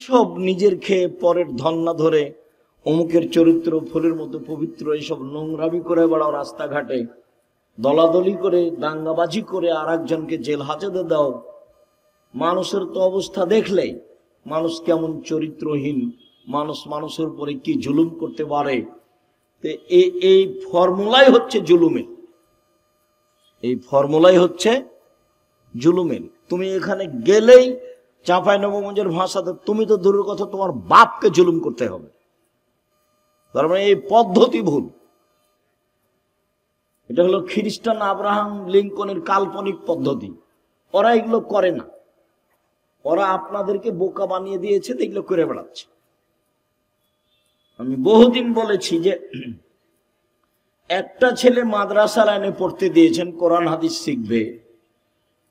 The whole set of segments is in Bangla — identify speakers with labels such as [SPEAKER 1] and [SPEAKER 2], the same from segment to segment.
[SPEAKER 1] সব নিজের খেয়ে পরের ধন না ধরে অমুকের চরিত্র ফুলের মতো পবিত্র এইসব নোংরামি করে বেড়াও, রাস্তাঘাটে দলাদলি করে দাঙ্গাবাজি করে আর একজনকে জেল হাজতে দাও। মানুষের তো অবস্থা দেখলে মানুষ কেমন চরিত্রহীন, মানুষ মানুষের উপরে কি জুলুম করতে পারে। এই ফর্মুলাই হচ্ছে জুলুমের, এই ফর্মুলাই হচ্ছে জুলুমের। তুমি এখানে গেলেই চাঁপাইনবাবগঞ্জের ভাষাতে তুমি তো দূরের কথা তোমার বাপকে জুলুম করতে হবে। তার মানে এই পদ্ধতি ভুল। এটা হলো খ্রিস্টান আব্রাহাম লিঙ্কনের কাল্পনিক পদ্ধতি। ওরা এগুলো করে না, ওরা আপনাদেরকে বোকা বানিয়ে দিয়েছে, এগুলো করে বেড়াচ্ছে। আমি বহুদিন বলেছি যে একটা ছেলে মাদ্রাসা লাইনে পড়তে দিয়েছেন, কোরআন হাদিস শিখবে,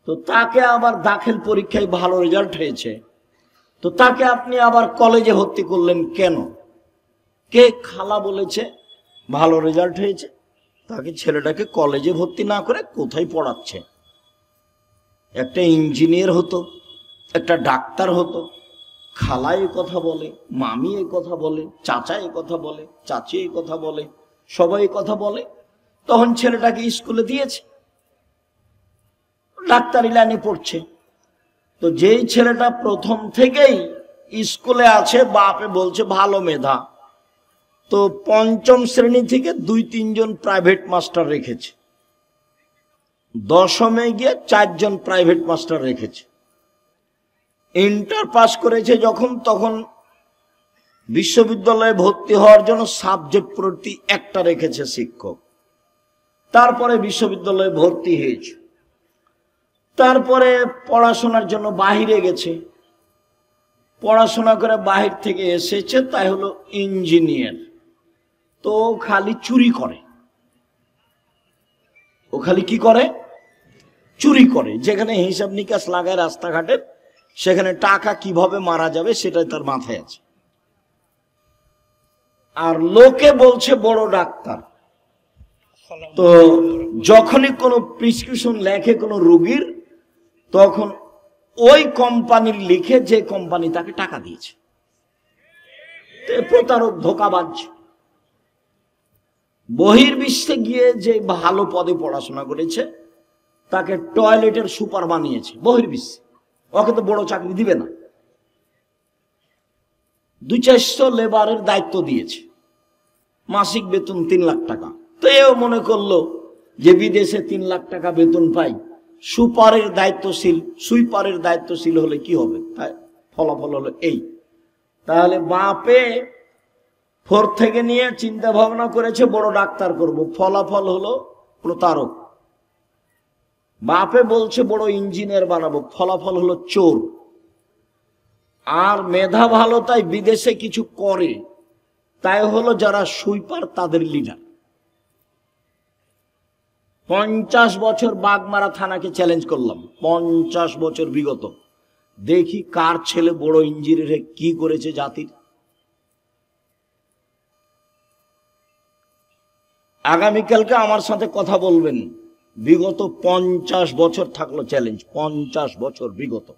[SPEAKER 1] তো তাকে আবার দাখিল পরীক্ষায় ভালো রেজাল্ট হয়েছে, তো তাকে আপনি আবার কলেজে ভর্তি করলেন কেন? কে খালা বলেছে ভালো রেজাল্ট হয়েছে? তাকে ছেলেটাকে কলেজে ভর্তি না করে কোথায় পড়াচ্ছে? একটা ইঞ্জিনিয়ার হতো, একটা ডাক্তার হতো। খালা এই কথা বলে, মামি এই কথা বলে, চাচা এই কথা বলে, চাচি এই কথা বলে, সবাই এই কথা বলে। তখন ছেলেটাকে স্কুলে দিয়েছে, ডাক্তারি লাইনে পড়ছে। তো যেই ছেলেটা প্রথম থেকেই স্কুলে আছে, বাপে বলছে ভালো মেধা, তো পঞ্চম শ্রেণী থেকে 2-3 জন প্রাইভেট মাস্টার রেখেছে, দশমে গিয়ে 4 জন প্রাইভেট মাস্টার রেখেছে। ইন্টার পাস করেছে যখন, তখন বিশ্ববিদ্যালয়ে ভর্তি হওয়ার জন্য সাবজেক্ট প্রতি একটা রেখেছে শিক্ষক। তারপরে বিশ্ববিদ্যালয়ে ভর্তি হয়েছে, তারপরে পড়াশোনার জন্য বাহিরে গেছে, পড়াশোনা করে বাহির থেকে এসেছে, তাই হলো ইঞ্জিনিয়ার। তো খালি চুরি করে, ও খালি কি করে? চুরি করে। যেখানে হিসাব নিকাশ লাগায় রাস্তাঘাটের, সেখানে টাকা কিভাবে মারা যাবে সেটাই তার মাথায় আছে। আর লোকে বলছে বড় ডাক্তার। তো যখনই কোনো প্রেসক্রিপশন লেখে কোনো রোগীর, তখন ওই কোম্পানির লিখে যে কোম্পানি তাকে টাকা দিয়েছে। প্রতারক, ধোঁকাবাজ। বহির্বিশ্বে গিয়ে যে ভালো পদে পড়াশোনা করেছে তাকে টয়লেটের সুপার বানিয়েছে বহির্বিশ্বে। ওকে তো বড় চাকরি দিবে না, 200-400 লেবারের দায়িত্ব দিয়েছে, মাসিক বেতন 3 লাখ টাকা। তো এও মনে করলো যে বিদেশে 3 লাখ টাকা বেতন পাই, সুপারের দায়িত্বশীল, সুইপারের দায়িত্বশীল হলে কি হবে? তাই ফলাফল হলো এই। তাহলে বাপে 4 থেকে নিয়ে চিন্তা ভাবনা করেছে বড় ডাক্তার করব, ফলাফল হলো প্রতারক। বাপে বলছে বড় ইঞ্জিনিয়ার বানাবো, ফলাফল হলো চোর। আর মেধা ভালো তাই বিদেশে কিছু করে, তাই হলো যারা সুইপার তাদের লিডার। 50 বছর বাগমারা থানাকে চ্যালেঞ্জ করলাম, 50 বছর বিগত, দেখি কার ছেলে বড় ইঞ্জিনিয়ার কি করেছে জাতির। আগামীকালকে আমার সাথে কথা বলবেন, বিগত 50 বছর থাকলো চ্যালেঞ্জ, 50 বছর বিগত।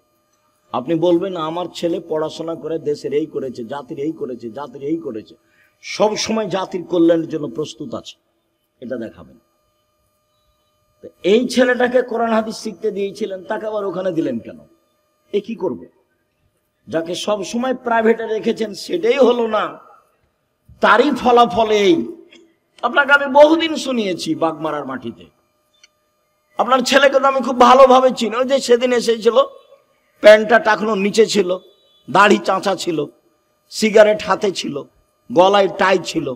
[SPEAKER 1] আপনি বলবেন আমার ছেলে পড়াশোনা করে দেশের এই করেছে, জাতির এই করেছে, জাতির এই করেছে, সব সময় জাতির কল্যাণের জন্য প্রস্তুত আছে, এটা দেখাবেন। এই ছেলেটাকে কোরআন হাদিস শিখতে দিয়েছিলেন, তাকে আবার ওখানে দিলেন কেন? এ কি করবে? যাকে সব সময় প্রাইভেটে রেখেছেন সেটাই হলো না, তারই ফলাফল এই। আপনাকে আমি বহুদিন শুনিয়েছি বাগমারার মাটিতে। আপনার ছেলেকে তো আমি খুব ভালোভাবে চিনি। ওই যে সেদিন এসেছিল, প্যান্টটা টাকনোর নিচে ছিল, দাড়ি চাঁচা ছিল, সিগারেট হাতে ছিল, গলায় টাই ছিল,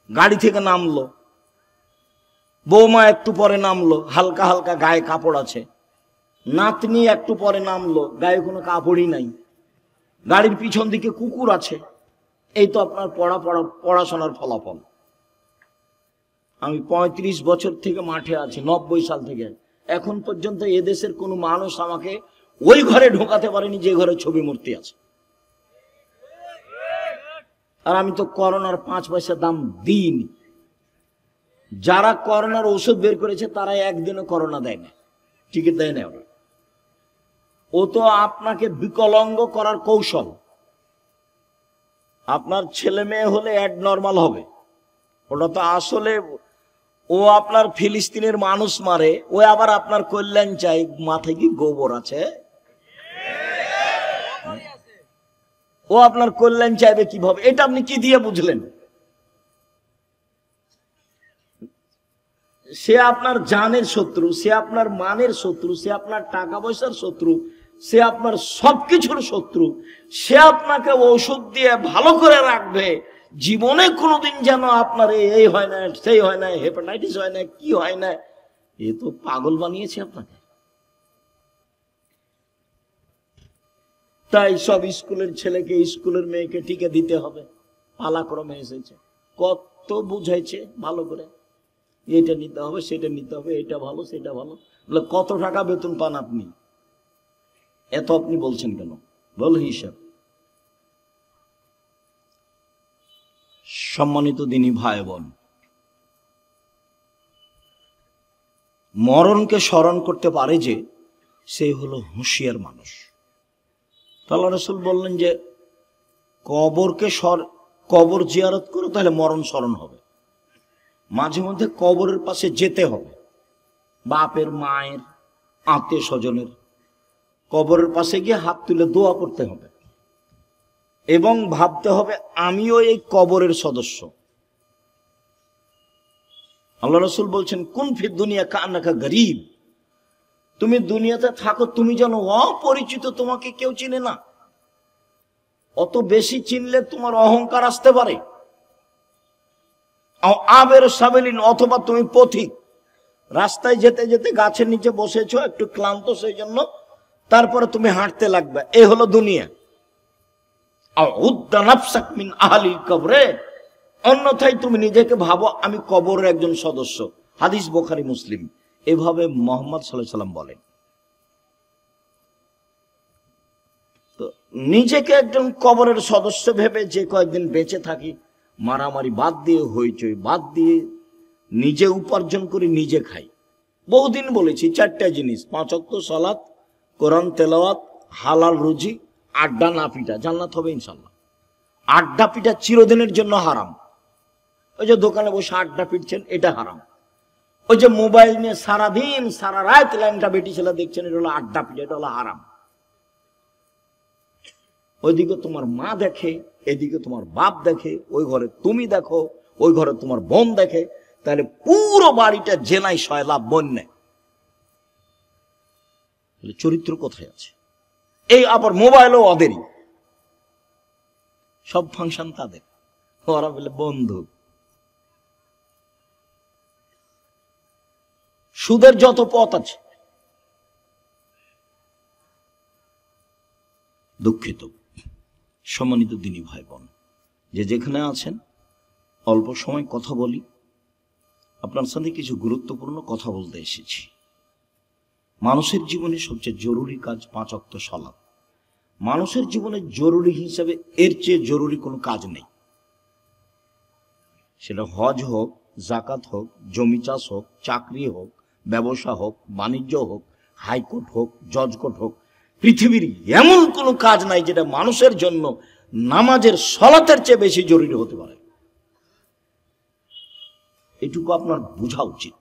[SPEAKER 1] গাড়ি থেকে নামলো, বৌমা একটু পরে নামলো, হালকা হালকা গায়ে কাপড় আছে, নাতনি একটু পরে নামলো, গায়ে কোনো কাপড়ই নাই, গাড়ির পিছন দিকে কুকুর আছে। এই তো আপনার পড়াশোনার ফলাফল। আমি 35 বছর থেকে মাঠে আছি, 90 সাল থেকে এখন পর্যন্ত এদেশের কোনো মানুষ আমাকে ওই ঘরে ঢোকাতে পারেনি যে ঘরে ছবি মূর্তি আছে। আর আমি তো করোনার 5 পয়সা দাম দিইনি। যারা করোনার ওষুধ বের করেছে তারা একদিনও করোনা দেয় না, টিকিট দেয় না ওরা। ও তো আপনাকে বিকলাঙ্গ করার কৌশল, আপনার ছেলে মেয়ে হলে অ্যাডনর্মাল হবে, ওটা তো আসলে ও আপনার ফিলিস্তিনের মানুষ মারে, ও আবার আপনার কল্যাণ চাই, মাথায় কি গোবর আছে? ও আপনার কল্যাণ চাইবে কিভাবে? এটা আপনি কি দিয়ে বুঝলেন? সে আপনার জানের শত্রু, সে আপনার মানের শত্রু, সে আপনার টাকা পয়সার শত্রু, সে আপনার সবকিছুর শত্রু। সে আপনাকে ঔষধ দিয়ে ভালো করে রাখবে, জীবনে কোনোদিন যেন আপনার এই হয় না, সেই হয় না, হেপাটাইটিস হয় না, কি হয় না। এ তো পাগল বানিয়েছে আপনাকে। তাই সব স্কুলের ছেলেকে স্কুলের মেয়েকে টিকে দিতে হবে, পালাক্রমে এসেছে। কত বুঝাইছে ভালো করে, এটা নিতে হবে, সেটা নিতে হবে, এটা ভালো, সেটা ভালো। বলে কত টাকা বেতন পান আপনি? এত আপনি বলছেন কেন? বল হিসাব। সম্মানিত দিনী ভাই বোন, মরণকে স্মরণ করতে পারে যে, সে হলো হুঁশিয়ার মানুষ। আল্লাহ রাসূল বললেন যে কবর জিয়ারত করো, তাহলে মরণ স্মরণ হবে। মাঝে মধ্যে কবরের পাশে যেতে হবে, বাপের, মায়ের, আত্মীয় স্বজনের কবরের পাশে গিয়ে হাত তুলে দোয়া করতে হবে এবং ভাবতে হবে আমিও এই কবরের সদস্য। আল্লাহ রাসূল বলছেন, কুন ফি দুনিয়া কান্নাকা গরীব, তুমি দুনিয়াতে থাকো, তুমি যেন অপরিচিত, তোমাকে কেউ চিনে না। অত বেশি চিনলে তোমার অহংকার আসতে পারে। আবের সাবেলিন, অথবা তুমি পথিক, রাস্তায় যেতে যেতে গাছের নিচে বসেছো, একটু ক্লান্ত, সেই জন্য তারপরে তুমি হাঁটতে লাগবে। এ হলো দুনিয়া। অন্যথায় তুমি নিজেকে ভাবো আমি কবরের একজন সদস্য। হাদিস বুখারী মুসলিম। এভাবে মুহাম্মদ সাল্লাল্লাহু আলাইহি ওয়াসাল্লাম বলেন। তো নিজেকে একজন কবরের সদস্য ভেবে যে কয়েকদিন বেঁচে থাকি, মারামারি বাদ দিয়ে, হইচই বাদ দিয়ে, নিজে উপার্জন করে নিজে খাই। বহুদিন বলেছি 4টা জিনিস: 5 ওয়াক্ত সালাত, কোরআন তেলাওয়াত, হালাল রুজি, আড্ডা না পিটা, জান্নাত হবে ইনশাআল্লাহ। আড্ডা পিটা চিরদিনের জন্য হারাম। ওই যে দোকানে বসে আড্ডা পিটছেন, এটা হারাম। ওই যে মোবাইল নিয়ে সারাদিন সারা রাত লাইনটা বেটি ছেলে দেখছেন, এটা হলো আড্ডা পিটা, এটা হলো হারাম। ওইদিকে তোমার মা দেখে, এদিকে তোমার বাপ দেখে, ওই ঘরে তুমি দেখো, ওই ঘরে তোমার বোন দেখে, তাহলে পুরো বাড়িটা জেনাই সয়লাভ বন্যে। চরিত্র কোথায় আছে? এই আবার মোবাইলও ওদেরই, সব ফাংশন তাদের, ওরা বলে বন্ধু। সুদের যত পথ আছে, দুঃখিত সম্মানিত দিনী ভাই বোন, যে যেখানে আছেন, অল্প সময় কথা বলি। আপনার সাথে কিছু গুরুত্বপূর্ণ কথা বলতে এসেছি। মানুষের জীবনে সবচেয়ে জরুরি কাজ 5 ওয়াক্ত সালাত। মানুষের জীবনে জরুরি হিসাবে এর চেয়ে জরুরি কোনো কাজ নেই। সেটা হজ হোক, জাকাত হোক, জমি চাষ হোক, চাকরি হোক, ব্যবসা হোক, বাণিজ্য হোক, হাইকোর্ট হোক, জজ কোর্ট হোক, পৃথিবীর এমন কোনো কাজ নাই যেটা মানুষের জন্য নামাজের সালাতের চেয়ে বেশি জরুরি হতে পারে। এটুকু আপনার বোঝা উচিত।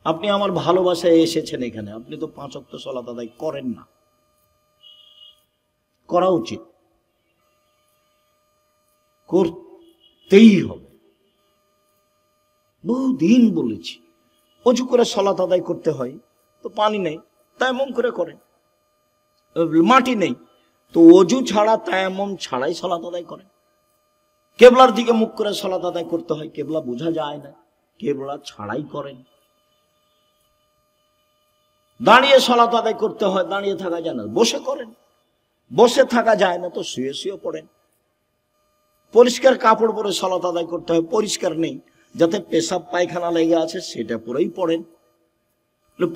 [SPEAKER 1] আপনি আমার ভালোবাসায় এসেছেন এখানে, আপনি তো 5 ওয়াক্ত সালাত আদায় করেন না। করা উচিত, করতেই হবে। বহুদিন বলেছি, অজু করে সালাত আদায় করতে হয়, তো পানি নেই, তায়াম্মুম করে করেন। মাটি নেই, তো অজু ছাড়া তায়াম্মুম ছাড়াই সালাত আদায় করেন। কেবলার দিকে মুখ করে সালাত আদায় করতে হয়, কেবলা বোঝা যায় না, কেবলা ছাড়াই করেন। দাঁড়িয়ে সালাত আদায় করতে হয়, দাঁড়িয়ে থাকা যায় না, বসে করেন। বসে থাকা যায় না তো শুয়ে শুয়ে পড়েন। পরিষ্কার কাপড় পরে সালাত আদায় করতে হয়, পরিষ্কার নেই, যাতে পেশাব পায়খানা লেগে আছে সেটা পরেই পড়েন।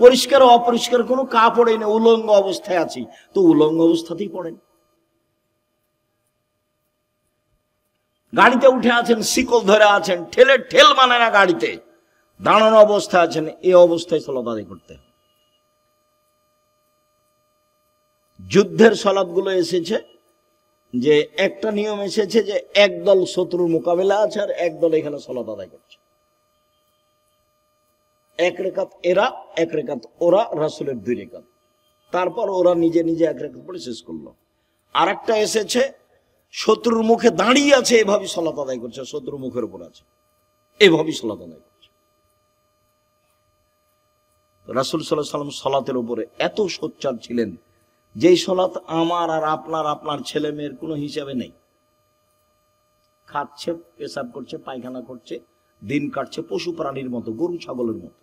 [SPEAKER 1] পরিষ্কার অপরিষ্কার কোনো কাপড়ই নেই, উলঙ্গ অবস্থায় আছি, তো উলঙ্গ অবস্থাতেই পড়েন। গাড়িতে উঠে আছেন, শিকল ধরে আছেন, ঠেল মানে না গাড়িতে, দাঁড়ানো অবস্থায় আছেন, এই অবস্থায় সালাত আদায় করতে হয়। যুদ্ধের সালাতগুলো এসেছে যে একটা নিয়ম এসেছে যে একদল শত্রুর মোকাবেলা আছে আর একদল এখানে সালাত আদায় করছে, এক রেখাত এরা এক রেখাত ওরা, রাসূলের 2 রেখাত, তারপর ওরা নিজে নিজে এক রেখাত পড়ে শেষ করলো। আর একটা এসেছে শত্রুর মুখে দাঁড়িয়ে আছে, এভাবে সালাত আদায় করছে, শত্রুর মুখের উপর আছে, এভাবেই সালাত আদায় করছে। রাসূল সাল্লাল্লাহু আলাইহি ওয়াসাল্লাম সালাতের উপরে এত সোচ্চার ছিলেন, যেই সালাত আমার আর আপনার ছেলে মেয়ের কোনো হিসাবে নেই। খাচ্ছে, পেশাব করছে, পায়খানা করছে, দিন কাটছে পশু প্রাণীর মতো, গরু ছাগলের মতো।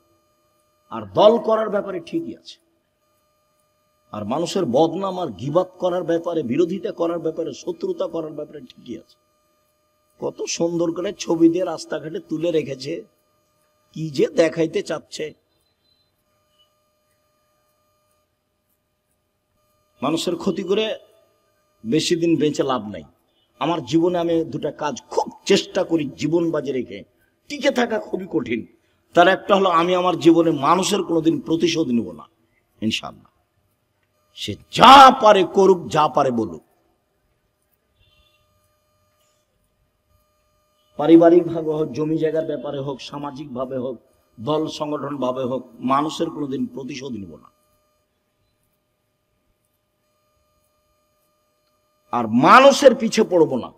[SPEAKER 1] আর দল করার ব্যাপারে ঠিকই আছে, আর মানুষের বদনাম আর গীবাত করার ব্যাপারে, বিরোধিতা করার ব্যাপারে, শত্রুতা করার ব্যাপারে ঠিকই আছে। কত সুন্দর করে ছবি দিয়ে রাস্তাঘাটে তুলে রেখেছে, কি যে দেখাইতে চাচ্ছে। মানুষের ক্ষতি করে বেশি দিন বেঁচে লাভ নাই। আমার জীবনে আমি 2টা কাজ খুব চেষ্টা করি জীবন বাজি রেখে টিকে থাকা, খুবই কঠিন। তার একটা হলো, আমি আমার জীবনে মানুষের কোনোদিন প্রতিশোধ নেব না, ইনশাআল্লাহ। সে যা পারে করুক, যা পারে বলুক। পারিবারিক ভাবে হোক, জমি জায়গার ব্যাপারে হোক, সামাজিক ভাবে হোক, দল সংগঠন ভাবে হোক, মানুষের কোনোদিন প্রতিশোধ নেব না। আর মানুষের পিছে পড়বো না,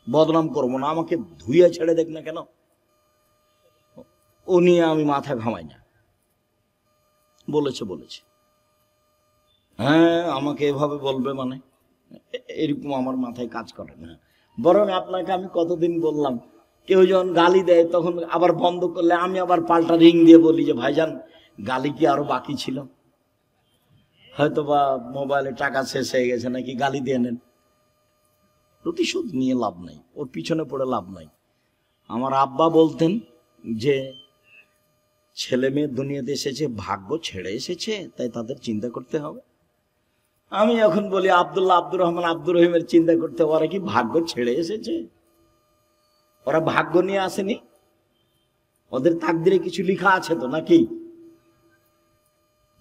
[SPEAKER 1] বদনাম করবো না। আমাকে ধুইয়া ছেড়ে দেখ না কেন, ও নিয়ে আমি মাথা ঘামাই না। বলেছে হ্যাঁ আমাকে এভাবে বলবে, মানে এরকম আমার মাথায় কাজ করে না। বরং আপনাকে আমি কতদিন বললাম, কেউ যখন গালি দেয় তখন আবার বন্ধ করলে আমি আবার পাল্টা রিং দিয়ে বলি যে ভাইজান গালি কি আরো বাকি ছিল, হয়তো বা মোবাইলে টাকা শেষ হয়ে গেছে, নাকি গালি দিয়ে নেন। প্রতিশোধ নিয়ে লাভ নাই, ওর পিছনে পড়ে লাভ নাই। আমার আব্বা বলতেন যে ছেলে মেয়ে দুনিয়াতে এসেছে ভাগ্য ছেড়ে এসেছে, তাই তাদের চিন্তা করতে হবে। আমি এখন বলি আব্দুল্লাহ, আব্দুর রহমান, আব্দুর রহিমের চিন্তা করতে, ওরা কি ভাগ্য ছেড়ে এসেছে? ওরা ভাগ্য নিয়ে আসেনি, ওদের তাকদিরে কিছু লেখা আছে তো, নাকি?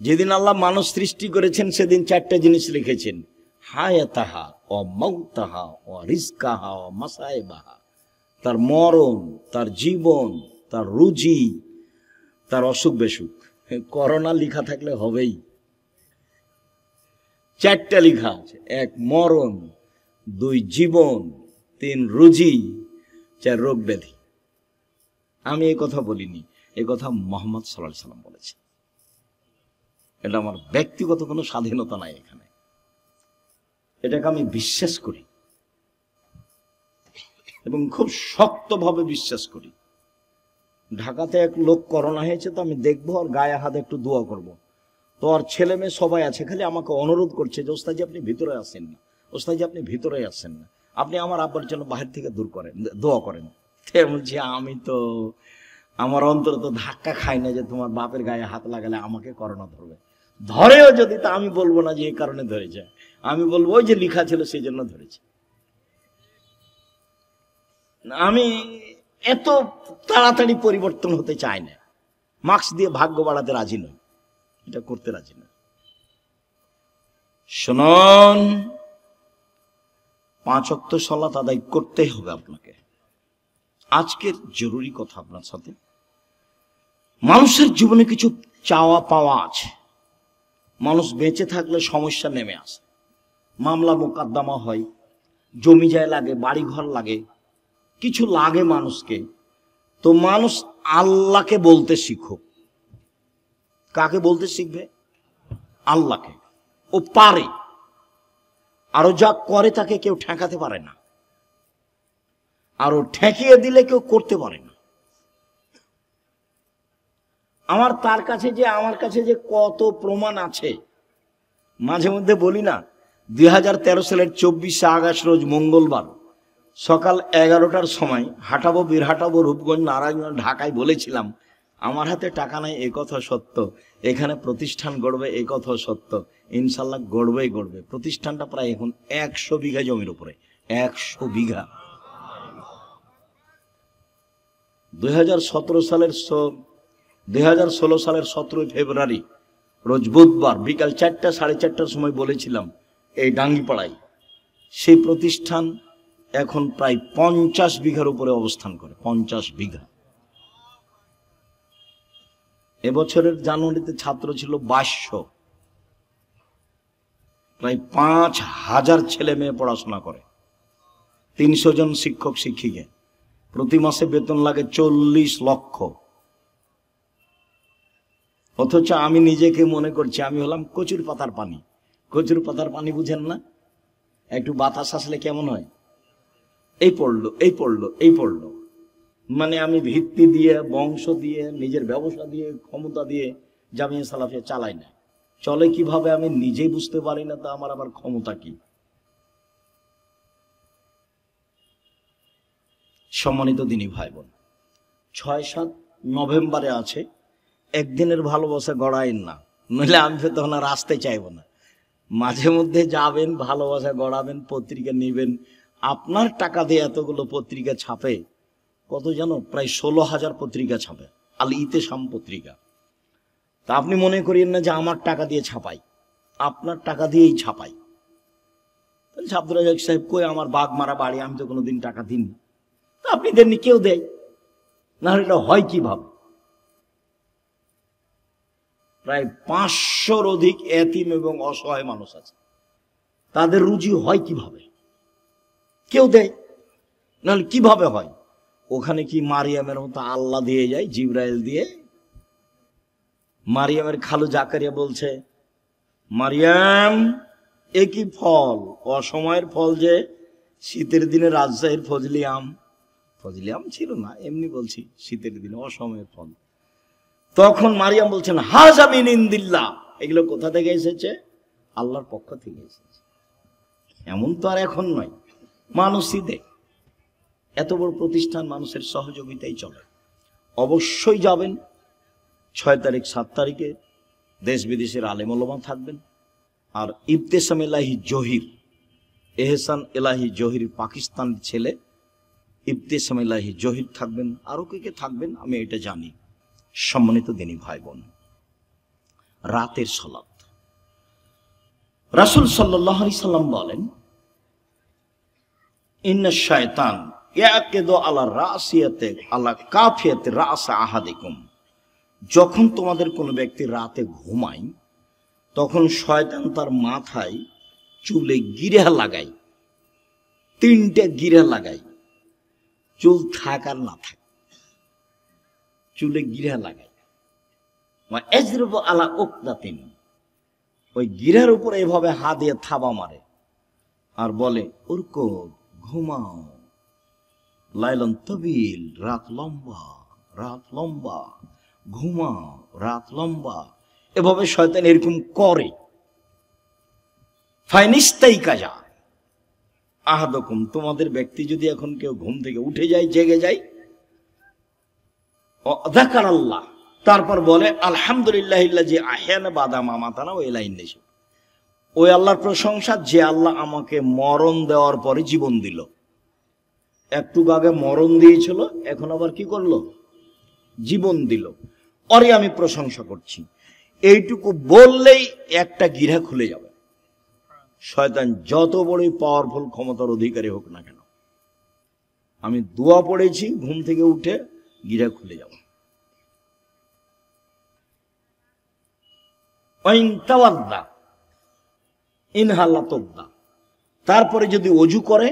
[SPEAKER 1] যেদিন আল্লাহ মানুষ সৃষ্টি করেছেন সেদিন 4টা জিনিস লিখেছেন, হায়াতাহা ও মাউতাহা ও রিজকাহা ও মাসায়েবাহা। তার মরণ, তার জীবন, তার রুজি, তার অসুখ বেসুখ। করোনা লেখা থাকলে হবেই। 4টা লেখা আছে, 1 মরণ, 2 জীবন, 3 রুজি, 4 রোগ ব্যাধি। আমি এই কথা বলিনি, এই কথা মুহাম্মদ সাল্লাল্লাহু আলাইহি ওয়াসাল্লাম বলেছেন। এটা আমার ব্যক্তিগত কোনো স্বাধীনতা নাই এখানে, এটাকে আমি বিশ্বাস করি এবং খুব শক্তভাবে বিশ্বাস করি। ঢাকাতে এক লোক করোনা হয়েছে, তো আমি দেখবো আর গায়ে হাতে একটু দোয়া করব। তো আর ছেলে মেয়ে সবাই আছে, খালি আমাকে অনুরোধ করছে যে ওস্তাদজি আপনি ভিতরে আসেন না, ওস্তাদজি আপনি ভিতরে আসেন না, আপনি আমার আব্বার জন্য বাহির থেকে দূর করেন, দোয়া করেন। বলছি আমি তো আমার অন্তর তো ধাক্কা খাই না যে তোমার বাপের গায়ে হাত লাগালে আমাকে করোনা ধরবে। ধরেও যদি, তা আমি বলবো না যে এই কারণে ধরেছে, আমি বলবো ওই যে লেখা ছিল সেই জন্য ধরেছে। আমি এত তাড়াতাড়ি পরিবর্তন হতে চাই না, মাস্ক দিয়ে ভাগ্য বাড়াতে রাজি নই, এটা করতে রাজি নই। শুনুন, 5 ওয়াক্ত সালাত আদায় করতেই হবে আপনাকে। আজকের জরুরি কথা আপনার সাথে, মানুষের জীবনে কিছু চাওয়া পাওয়া আছে। মানুষ বেঁচে থাকলে সমস্যা নেমে আসে, মামলা মোকদ্দমা হয়, জমি জায়গা লাগে, বাড়ি ঘর লাগে, কিছু লাগে মানুষকে। তো মানুষ আল্লাহকে বলতে শিখুক। কাকে বলতে শিখবে? আল্লাহকে। ও পারে, আরো যা করে তাকে কেউ ঠেকাতে পারে না, আরো ঠেকিয়ে দিলে কেউ করতে পারে না। আমার কাছে যে কত প্রমাণ আছে, মাঝে মধ্যে বলি না, 2013 সালের 24শে আগস্ট রোজ মঙ্গলবার সকাল 11টার সময় হাঁটাবো, বীরহাটাবো, রূপগঞ্জ, নারায়ণগঞ্জ, ঢাকায় বলেছিলাম আমার হাতে টাকা নাই, এ কথা সত্য, এখানে প্রতিষ্ঠান গড়বে, এ কথা সত্য, ইনশাল্লাহ গড়বেই গড়বে। প্রতিষ্ঠানটা প্রায় এখন 100 বিঘা জমির উপরে, 100 বিঘা। 2016 সালের 17 ফেব্রুয়ারি রোজ বুধবার বিকাল 4টা 4:30টার সময় বলেছিলাম এই ডাঙ্গিপাড়ায়, সেই প্রতিষ্ঠান এখন প্রায় 50 বিঘার উপরে অবস্থান করে। 50 বিঘা। এবছরের জানুয়ারিতে ছাত্র ছিল 2200। প্রায় 5000 ছেলে মেয়ে পড়াশোনা করে। 300 জন শিক্ষক শিক্ষিকা। প্রতি মাসে বেতন লাগে 40 লক্ষ। অথচ আমি নিজেকে মনে করছি আমি হলাম কচুর পাতার পানি। কচুর পাতার পানি বুঝেন না? একটু বাতাস আসলে কেমন হয়? এই পড়লো, এই পড়লো, এই পড়লো। মানে আমি ভিত্তি দিয়ে, বংশ দিয়ে, নিজের ব্যবসা দিয়ে, ক্ষমতা দিয়ে জামিয়া সালাফিয়া চালাই না। চলে কিভাবে আমি নিজেই বুঝতে পারি না, তা আমার আবার ক্ষমতা কি? সম্মানিত দিনী ভাই বোন, 6-7 নভেম্বরে আছে। একদিনের ভালোবাসা গড়াইন না, নইলে আমি তখন আর আসতে চাইব না। মাঝে মধ্যে যাবেন, ভালোবাসা গড়াবেন, পত্রিকা নিবেন। আপনার টাকা দিয়ে এতগুলো পত্রিকা ছাপে, কত জানো? প্রায় 16,000 পত্রিকা ছাপে, আল ইতেসাম পত্রিকা। তা আপনি মনে করেন না যে আমার টাকা দিয়ে ছাপাই, আপনার টাকা দিয়েই ছাপাই। তাহলে আব্দুল রাজ্জাক সাহেব কই? আমার বাঘ মারা বাড়ি, আমি তো কোনোদিন টাকা দিইনি। তা আপনি দেননি, কেউ দেয় না, এটা হয় কিভাবে? প্রায় 500-র অধিক এতিম এবং অসহায় মানুষ আছে, তাদের রুজি হয় কিভাবে? কেউ দেয়, নাহলে কিভাবে হয়? ওখানে কি মারিয়ামের মতো আল্লাহ দিয়ে যায়, জিবরাইল দিয়ে? মারিয়ামের খালু জাকারিয়া বলছে, মারিয়াম এ কি ফল? অসময়ের ফল যে শীতের দিনে রাজশাহীর ফজলি আম। ফজলি আম ছিল না, এমনি বলছি, শীতের দিনে অসময়ের ফল। তখন মারিয়াম বলছেন, হাযা মিন ইনদিল্লাহ। এগুলো কোথা থেকে এসেছে? আল্লাহর পক্ষ থেকে এসেছে। এমন তো আর এখন নয়, মানুষই দেয়। এত বড় প্রতিষ্ঠান মানুষের সহযোগিতাই চলে। অবশ্যই যাবেন। 6 তারিখ 7 তারিখে দেশ বিদেশের আলেম ওলামা থাকবেন। আর ইবতেসাম এলাহি জহির, এহসান এলাহি জহির পাকিস্তান ছেলে ইবতেসাম এলাহি জহির থাকবেন। আরো কে কে থাকবেন আমি এটা জানি। সম্মানিত দিনী ভাই বোন, রাতের সালাত। রাসূল সাল্লাল্লাহু আলাইহি সাল্লাম বলেন, ইন্না শায়তান ইয়াকিদু আলা রাসিয়াতি আলা কাফিয়াতি রাস আহাদিকুম। যখন তোমাদের কোনো ব্যক্তি রাতে ঘুমায়, তখন শয়তান তার মাথায় চুলে গিরা লাগায়। 3টে গিরা লাগায়, চুল থাক আর না থাক, চুলে গিরা লাগায়। এজরবু আলা উকদাতিন, ওই গিরার উপরে এভাবে হাত দিয়ে থাবা মারে আর বলে, উরকো ঘুমাও, লাইলান তবিল, রাত লম্বা, রাত লম্বা, ঘুমাও, রাত লম্বা। এভাবে শয়তান এরকম করে। ফাইনিস্তাই কাজা আহাদকুম, তোমাদের ব্যক্তি যদি এখন কেউ ঘুম থেকে উঠে যায়, জেগে যায়, যাকার আল্লাহ, তারপর বলে আলহামদুলিল্লাহিল্লাযী আহয়ানা বাদা মা মাতানা ওয়া ইলাইহিন নুশুর। ওই আল্লাহর প্রশংসা যে আল্লাহ আমাকে মরণ দেওয়ার পরে জীবন দিল। একটু আগে মরণ দিয়েছিল, এখন আবার কি করলো? জীবন দিল। ওরে আমি প্রশংসা করছি। এইটুকু বললেই একটা গিরা খুলে যাবে। শয়তান যত বড়ই পাওয়ারফুল ক্ষমতার অধিকারী হোক না কেন, আমি দোয়া পড়েছি, ঘুম থেকে উঠে গিরা খুলে যাব। তারপরে যদি অজু করে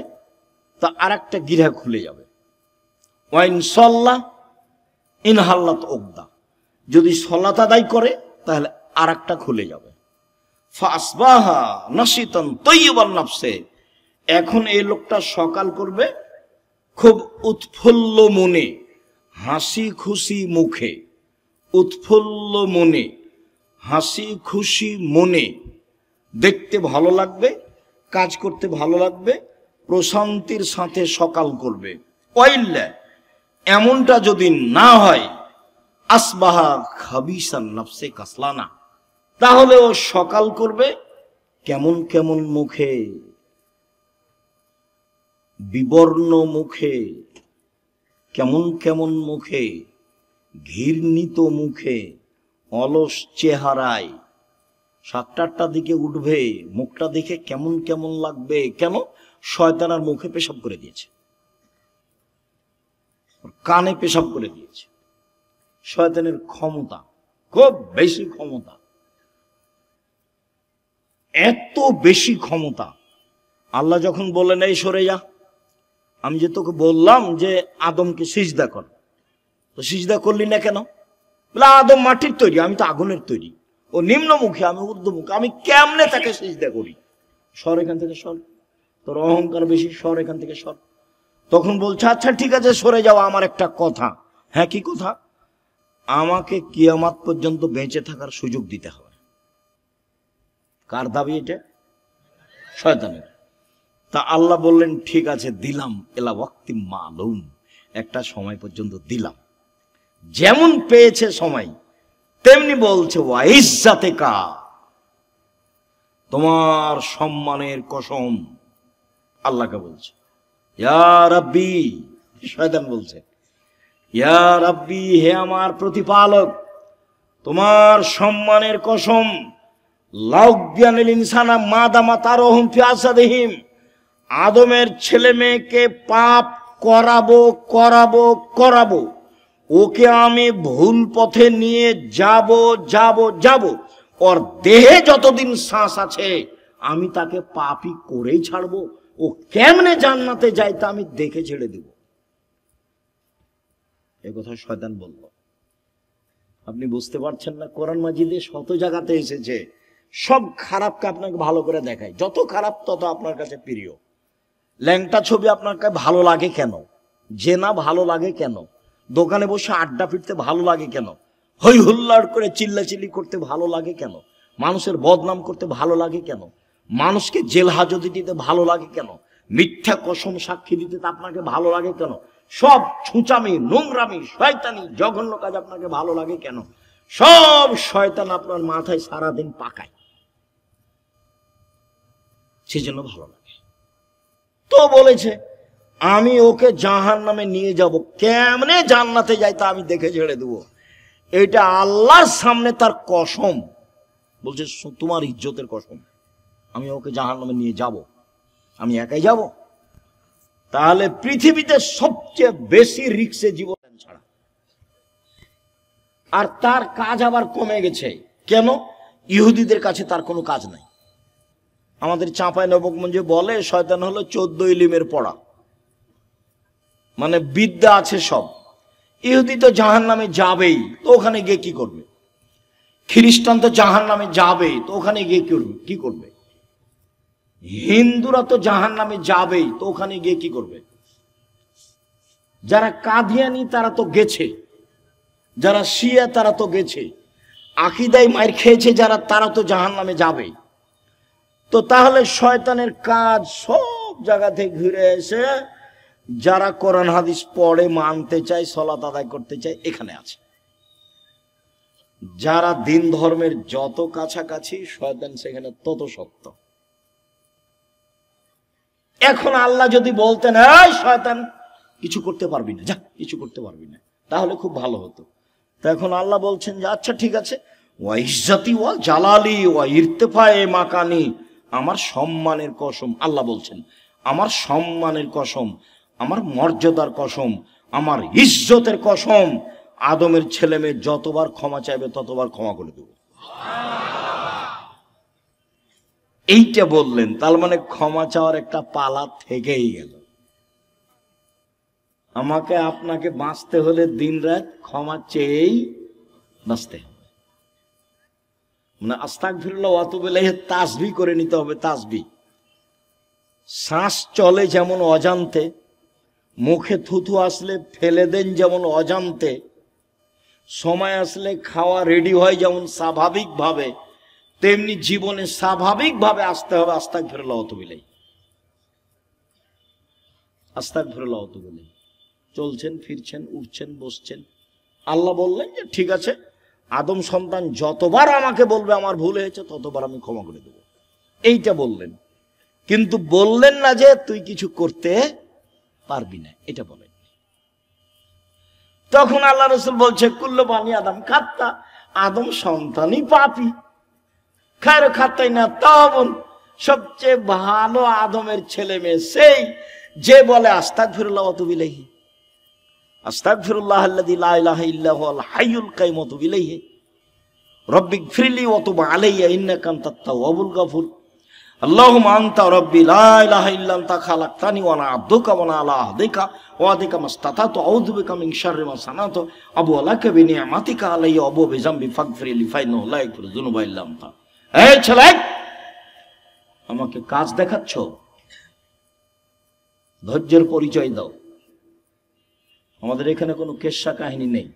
[SPEAKER 1] তা আর একটা গিরা খুলে যাবে। ওয়াইন সাল্লাহ ইনহাল্লাত উকদা, যদি সালাত আদায় করে তাহলে আর একটা খুলে যাবে। ফাসবাহা নাশিতান তাইয়িবান নাফসে, এখন এই লোকটা সকাল করবে খুব উৎফুল্ল মনে, হাসি খুশি মুখে। উৎফুল্ল মনে, হাসি খুশি মনে, দেখতে ভালো লাগবে, কাজ করতে ভালো লাগবে, প্রশান্তির সাথে সকাল করবে। ওয়াইল্লা, এমনটা যদি না হয়, আসবাহা খাবিসান নাফসে কাসলানা, তাহলে ও সকাল করবে কেমন কেমন মুখে, বিবর্ণ মুখে, কেমন কেমন মুখে, ঘৃণিত মুখে, অলস চেহারায়, 7টা 8টার দিকে উঠবে, মুখটা দেখে কেমন কেমন লাগবে। কেন? শয়তান আর মুখে পেশাব করে দিয়েছে, কানে পেশাব করে দিয়েছে। শয়তানের ক্ষমতা খুব বেশি, ক্ষমতা এত বেশি ক্ষমতা। আল্লাহ যখন বললেন এই সরে যা, আমি যে তোকে বললাম যে আদমকে সিজদা কর, তো সিজদা করলি না কেন? বলে আদম মাটির তৈরি, আমি তো আগুনের তৈরি। ও নিম্নমুখী, আমি ঊর্ধ্বমুখী, আমি কেমনে তাকে সিজদা করি? সর এখান থেকে, সর, তোর অহংকার বেশি, সর এখান থেকে, সর। তখন বলছে আচ্ছা ঠিক আছে সরে যাও, আমার একটা কথা। হ্যাঁ, কি কথা? আমাকে কিয়ামত পর্যন্ত বেঁচে থাকার সুযোগ দিতে হবে। কার দাবি এটা? শয়তানের। তা আল্লাহ বললেন ঠিক আছে দিলাম, এলা ওয়াক্তি মালুম, একটা সময় পর্যন্ত দিলাম। যেমন পেয়েছে সময়, তেমনি বলছে ওয়া ইজ্জাতিকা, তোমার সম্মানের কসম। আল্লাহকে বলছে ইয়া রাব্বি, শয়তান বলছে ইয়া রাব্বি, হে আমার প্রতিপালক, তোমার সম্মানের কসম, লাউবিয়ানিল ইনসানা মাদামা তারহুম ফি আসাদিহিম, আদমের ছেলে মেয়েকে পাপ করাবো করাবো করাবো, ওকে আমি ভুল পথে নিয়ে যাব যাব যাব, ওর দেহে যতদিন শ্বাস আছে আমি তাকে পাপই করেই ছাড়বো। ও কেমনে জান্নাতে যায় তা আমি দেখে ছেড়ে দেব। এ কথা শয়তান বলল। আপনি বুঝতে পারছেন না? কোরআন মাজিদে শত জায়গাতে এসেছে, সব খারাপকে আপনাকে ভালো করে দেখায়। যত খারাপ তত আপনার কাছে প্রিয়। ল্যাংটা ছবি আপনার কাছে ভালো লাগে কেন? জেনা ভালো লাগে কেন? দোকানে বসে আড্ডা ফিরতে ভালো লাগে কেন? হই হুল্লাড় করে চিল্লাচিল্লি করতে ভালো লাগে কেন? মানুষের বদনাম করতে ভালো লাগে কেন? মানুষকে জেল হাজতে দিতে ভালো লাগে কেন? মিথ্যা কসম সাক্ষী দিতে আপনাকে ভালো লাগে কেন? সব ছুঁচামি, নোংরামি, শয়তানি, জঘন্য কাজ আপনাকে ভালো লাগে কেন? সব শয়তান আপনার মাথায় সারাদিন পাকায়, সেজন্য ভালো লাগে। তো বলেছে আমি ওকে জাহান্নামে নিয়ে যাব, কেমনে জান্নাতে যাই তা আমি দেখে ছেড়ে দেবো। এটা আল্লাহর সামনে তার কসম। বলছে তোমার ইজ্জতের কসম, আমি ওকে জাহান্নামে নিয়ে যাব। আমি একাই যাব? তাহলে পৃথিবীতে সবচেয়ে বেশি রিস্কে জীবন ছাড়া। আর তার কাজ আবার কমে গেছে। কেন? ইহুদিদের কাছে তার কোনো কাজ নাই। আমাদের চাঁপাই নবগঞ্জে বলে শয়তান হলো 14 ইলিমের পড়া, মানে বিদ্যা আছে সব। ইহুদি তো জাহান্নামে যাবেই, তো ওখানে গিয়ে কি করবে? খ্রিস্টান তো জাহান্নামে যাবেই, তো ওখানে গিয়ে কি করবে? হিন্দুরা তো জাহান্নামে যাবেই, তো ওখানে গিয়ে কি করবে? যারা কাদিয়ানি তারা তো গেছে, যারা শিয়া তারা তো গেছে, আকীদায় মার খেয়েছে যারা, তারা তো জাহান্নামে যাবে। তো তাহলে শয়তানের কাজ সব জায়গা থেকে ঘুরে এসে যারা কোরআন হাদিস পড়ে, মানতে চায়, সালাত আদায় করতে চায়, এখানে আছে। যারা দিন ধর্মের যত কাছাকাছি, শয়তান সেখানে তত শক্ত। এখন আল্লাহ যদি বলতেন এই শয়তান কিছু করতে পারবি না, যা কিছু করতে পারবি না, তাহলে খুব ভালো হতো। তো এখন আল্লাহ বলছেন যে আচ্ছা ঠিক আছে, ওয়া ইজ্জতি ওয়া জালালি ওয়া ইরতিফায়ে মাকানি, আমার সম্মানের কসম। আল্লাহ বলছেন আমার সম্মানের কসম, আমার মর্যাদার কসম, আমার ইজ্জতের কসম, আদমের ছেলে মেয়ে যতবার ক্ষমা চাইবে ততবার ক্ষমা করে দেব। এইটা বললেন, তার মানে ক্ষমা চাওয়ার একটা পালা থেকেই গেল। আমাকে আপনাকে বাঁচতে হলে দিন রাত ক্ষমা চেয়েই বাঁচতে হবে। মানে আস্তাগফিরুল্লাহ ওয়া আতুবু ইলাইহি তাসবিহ করে নিতে হবে। তাসবিহ, শ্বাস চলে যেমন অজান্তে, মুখে থুথু আসলে ফেলে দেন যেমন অজান্তে, সময় আসলে খাওয়া রেডি হয় যেমন স্বাভাবিকভাবে, তেমনি জীবনে স্বাভাবিকভাবে আসতে হবে আস্তাগফিরুল্লাহ ওয়া আতুবু ইলাইহি। আস্তাগফিরুল্লাহ ওয়া আতুবু ইলাইহি। চলছেন, ফিরছেন, উঠছেন, বসছেন। আল্লাহ বললেন যে ঠিক আছে, আদম সন্তান যতবার আমাকে বলবে আমার ভুল হয়েছে ততবার আমি ক্ষমা করে দেব, এইটা বললেন। কিন্তু বললেন না যে তুই কিছু করতে পারবি না, এটা বলেন। তখন আল্লাহ রাসূল বলছে কুল্লু বানি আদম খাত্তা, আদম সন্তানই পাপী। খায়রু খাতাই না তাওয়াবুন, সবচেয়ে ভালো আদমের ছেলে মেয়ে সেই যে বলে আস্তাগফিরুল্লাহ ওয়া আতুবু ইলাইহি, আস্তাগফিরুল্লাহ আল্লাযী লা ইলাহা ইল্লা হুয়াল হাইয়ুল কাইয়্যুম ওয়া আতুবু ইলাইহি, রব্বিগফিরলি ওয়া তুব আলাইয়া ইন্নাকা আনতাত তাওয়াবুল গাফুর, আল্লাহুম্মা আনতা রাব্বি লা ইলাহা ইল্লা আনতা খালাকতানি ওয়া আনা আবদুকা ওয়া আনা আলা আহদিকা ওয়া আদিকা মাসতাতাতু আউযু বিকা মিন শাররি মা সানাতু আবু আলাকা বিনিআমাতিকা আলাইয়া ওয়া আবু বিযামবি ফাগফিরলি ফাইন্নাহু লা ইয়াগফিরু যুনুবা ইল্লা আনতা। এই ছেলে, আমাকে কাজ দেখাচ্ছ? ধৈর্যের পরিচয় দাও। আমাদের এখানে কোনো কেচ্ছা কাহিনী নেই,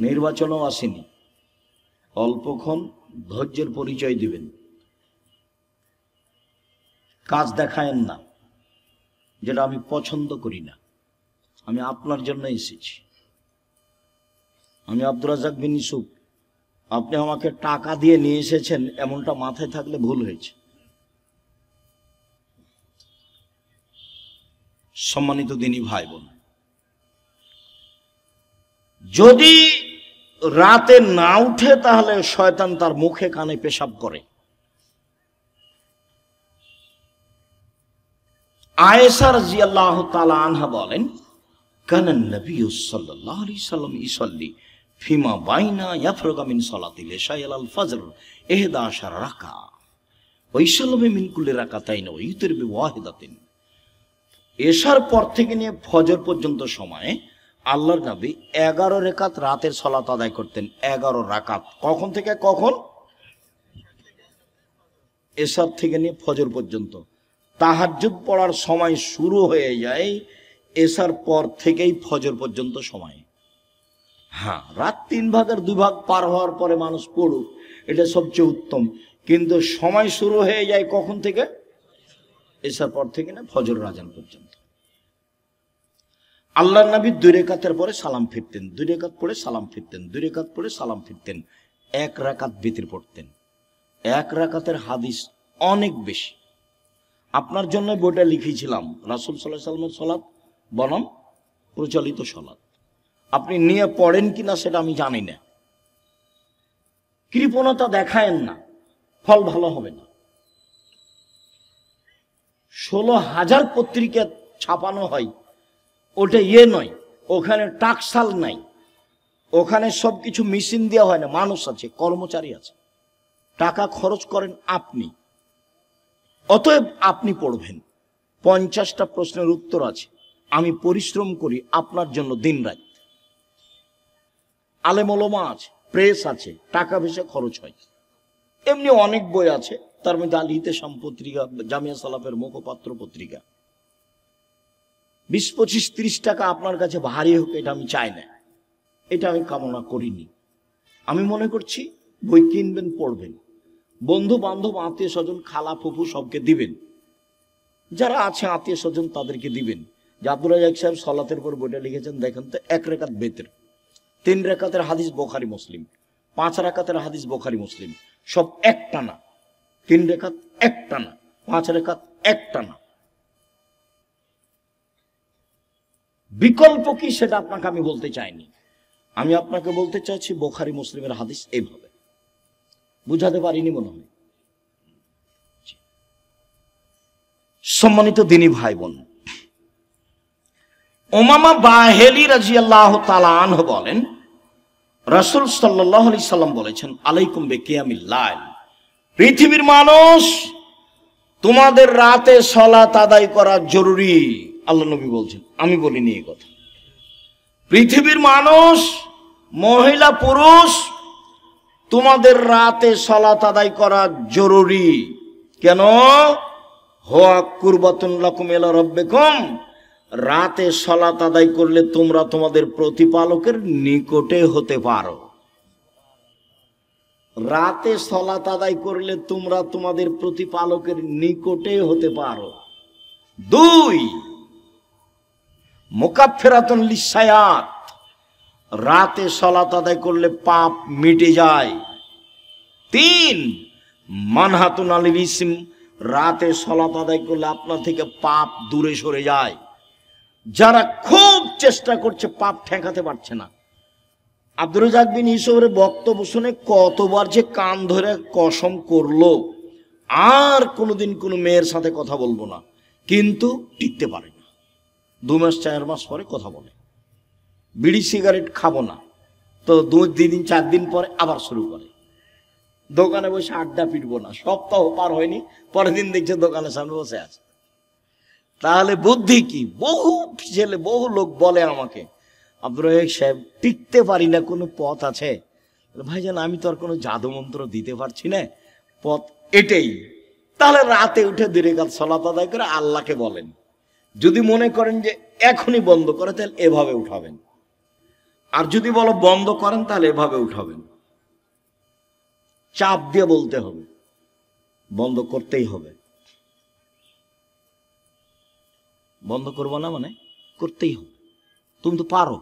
[SPEAKER 1] নির্বাচনও আসেনি, অল্পক্ষণ ধৈর্যের পরিচয় দিবেন, কাজ দেখায়েন না, যেটা আমি পছন্দ করি না। আমি আপনার জন্য এসেছি। আমি আব্দুর রাজ্জাক বিন ইউসুফ, আপনি আমাকে টাকা দিয়ে নিয়ে এসেছেন এমনটা মাথায় থাকলে ভুল হয়েছে। সম্মানিত দিনী ভাই বোন, যদি রাতে না উঠে তাহলে শয়তান তার মুখে কানে পেশাব করে। আয়েশা রাদিয়াল্লাহু তাআলা আনহা বলেন, কানা নবী সাল্লাল্লাহু আলাইহি সাল্লাম ইসাল্লি ফিমা বাইনা ইয়াফরুগা মিন সালাতিল ইশা ইলাল ফজর 11 রাকা ওয়া ইসাল্লামু মিন কুল্লি রাকাতাইন ওয়া ইউতির বিওয়াহিদাতিন। এশার পর থেকে নিয়ে ফজর পর্যন্ত সময়ে আল্লাহর নবী 11 রাকাত রাতের সালাত আদায় করতেন। 11 রাকাত। কখন থেকে কখন? এশার থেকে নিয়ে ফজর পর্যন্ত। তাহাজ্জুদ পড়ার সময় শুরু হয়ে যায় এশার পর থেকেই ফজর পর্যন্ত সময়। হ্যাঁ, রাত 3 ভাগের 2 ভাগ পার হওয়ার পরে মানুষ পড়ুক, এটা সবচেয়ে উত্তম, কিন্তু সময় শুরু হয়ে যায় কখন থেকে? এশার পর থেকে না ফজর আযান পর্যন্ত। আল্লাহর নবী 2 রাকাতের পরে সালাম ফিরতেন, 2 রাকাত পড়ে সালাম ফিরতেন, 2 রাকাত পড়ে সালাম ফিরতেন। 1 রাকাত বিতর পড়তেন। 1 রাকাতের হাদিস অনেক বেশি। আপনার জন্য বইটা লিখেছিলাম, রাসূল সাল্লাল্লাহু আলাইহি ওয়াসাল্লামের সালাত বনাম প্রচলিত সালাত। আপনি নিয়ে পড়েন কিনা সেটা আমি জানি না। কৃপণতা দেখায়েন না, ফল ভালো হবে না। 16,000 পত্রিকা ছাপানো হয়, ওটা নয়, ওখানে টাকসাল নাই, ওখানে সবকিছু মেশিন দেওয়া হয় না, মানুষ আছে, কর্মচারী আছে, টাকা খরচ করেন আপনি। অতএব আপনি পড়বেন। 50টা প্রশ্নের উত্তর আছে। আমি পরিশ্রম করি আপনার জন্য দিন রাত। আলেম ওলামা আছে, প্রেস আছে, টাকা পয়সা খরচ হয়। এমনি অনেক বই আছে, তার মধ্যে আল ইহতেশাম পত্রিকা, জামিয়া সালাফের মুখপাত্র পত্রিকা। 20, 25, 30 টাকা আপনার কাছে ভারী হোক, এটা আমি চাই না, এটা আমি কামনা করিনি। আমি মনে করছি বই কিনবেন, পড়বেন, বন্ধু বান্ধব আত্মীয় স্বজন খালা ফুফু সবকে দিবেন, যারা আছে আত্মীয় স্বজন তাদেরকে দিবেন। যে আব্দুর রাজ্জাক সাহেব সালাতের পর বইটা লিখেছেন, দেখেন তো, 1 রাকাত বেতর, 3 রাকাতের হাদিস বুখারী মুসলিম, 5 রাকাতের হাদিস বুখারী মুসলিম, সব একটানা। 3 রাকাত একটানা, 5 রাকাত একটানা। বিকল্প কি সেটা আপনাকে আমি বলতে চাইনি। আমি আপনাকে বলতে চাইছি বুখারী মুসলিমের হাদিস এইভাবে। বুঝাতে পারিনি মনে হয়। সম্মানিত দিনী ভাই বোন, উমামা বাহিলী রাদিয়াল্লাহু তাআলা আনহু বলেন, রাসূল সাল্লাল্লাহু আলাইহি সাল্লাম বলেছেন, আলাইকুম বিকিয়ামিল লাইল, পৃথিবীর মানুষ তোমাদের রাতে সালাত আদায় করা জরুরি। আল্লাহ নবী বলছেন, আমি বলিনি এই কথা। পৃথিবীর মানুষ, মহিলা পুরুষ, তোমাদের রাতে সালাত আদায় করা জরুরি। কেন? হুয়া কুরবাতুন লাকুম ইলা রাব্বিকুম, রাতে সালাত আদায় করলে তোমরা তোমাদের প্রতিপালকের নিকটে হতে পারো। রাতে সালাত আদায় করলে তোমরা তোমাদের প্রতিপালকের নিকটে হতে পারো। 2, মুকাফফিরাতুন লিসায়াত, রাতে সালাত আদায় করলে পাপ মিটে যায়। 3, মানহাতুন আনিল ইসম, রাতে সালাত আদায় করলে আপনার থেকে পাপ দূরে সরে যায়। যারা খুব চেষ্টা করছে পাপ ঠেকাতে পারছে না, আব্দুর রাজ্জাক বিন ইউসুফের বক্তব্য শুনে কতবার যে কান ধরে কসম করলো আর কোনোদিন কোনো মেয়ের সাথে কথা বলবো না, কিন্তু টিকতে পারে না। 2 মাস 4 মাস পরে কথা বলে। বিড়ি সিগারেট খাবো না, তো 2 দিন 4 দিন পরে আবার শুরু করে। দোকানে বসে আড্ডা পিটবো না, সপ্তাহ পার হয়নি, পরের দিন দেখছে দোকানের সামনে বসে আছে। তাহলে বুদ্ধি কি? বহু ছেলে বহু লোক বলে আমাকে, আব্দুর রাজ্জাক সাহেব টিকতে পারি না, কোনো পথ আছে? ভাইজান আমি তো আর কোনো জাদু মন্ত্র দিতে পারছি না, পথ এটাই। তাহলে রাতে উঠে 2 রাকাত সালাত আদায় করে আল্লাহকে বলেন। যদি মনে করেন যে এখনই বন্ধ করে, তাহলে এভাবে উঠাবেন, আর যদি বলো বন্ধ করেন তাহলে এভাবে উঠাবেন। চাপ দিয়ে বলতে হবে, বন্ধ করতেই হবে। বন্ধ করবো না মানে করতেই হবে। তুমি তো পারো,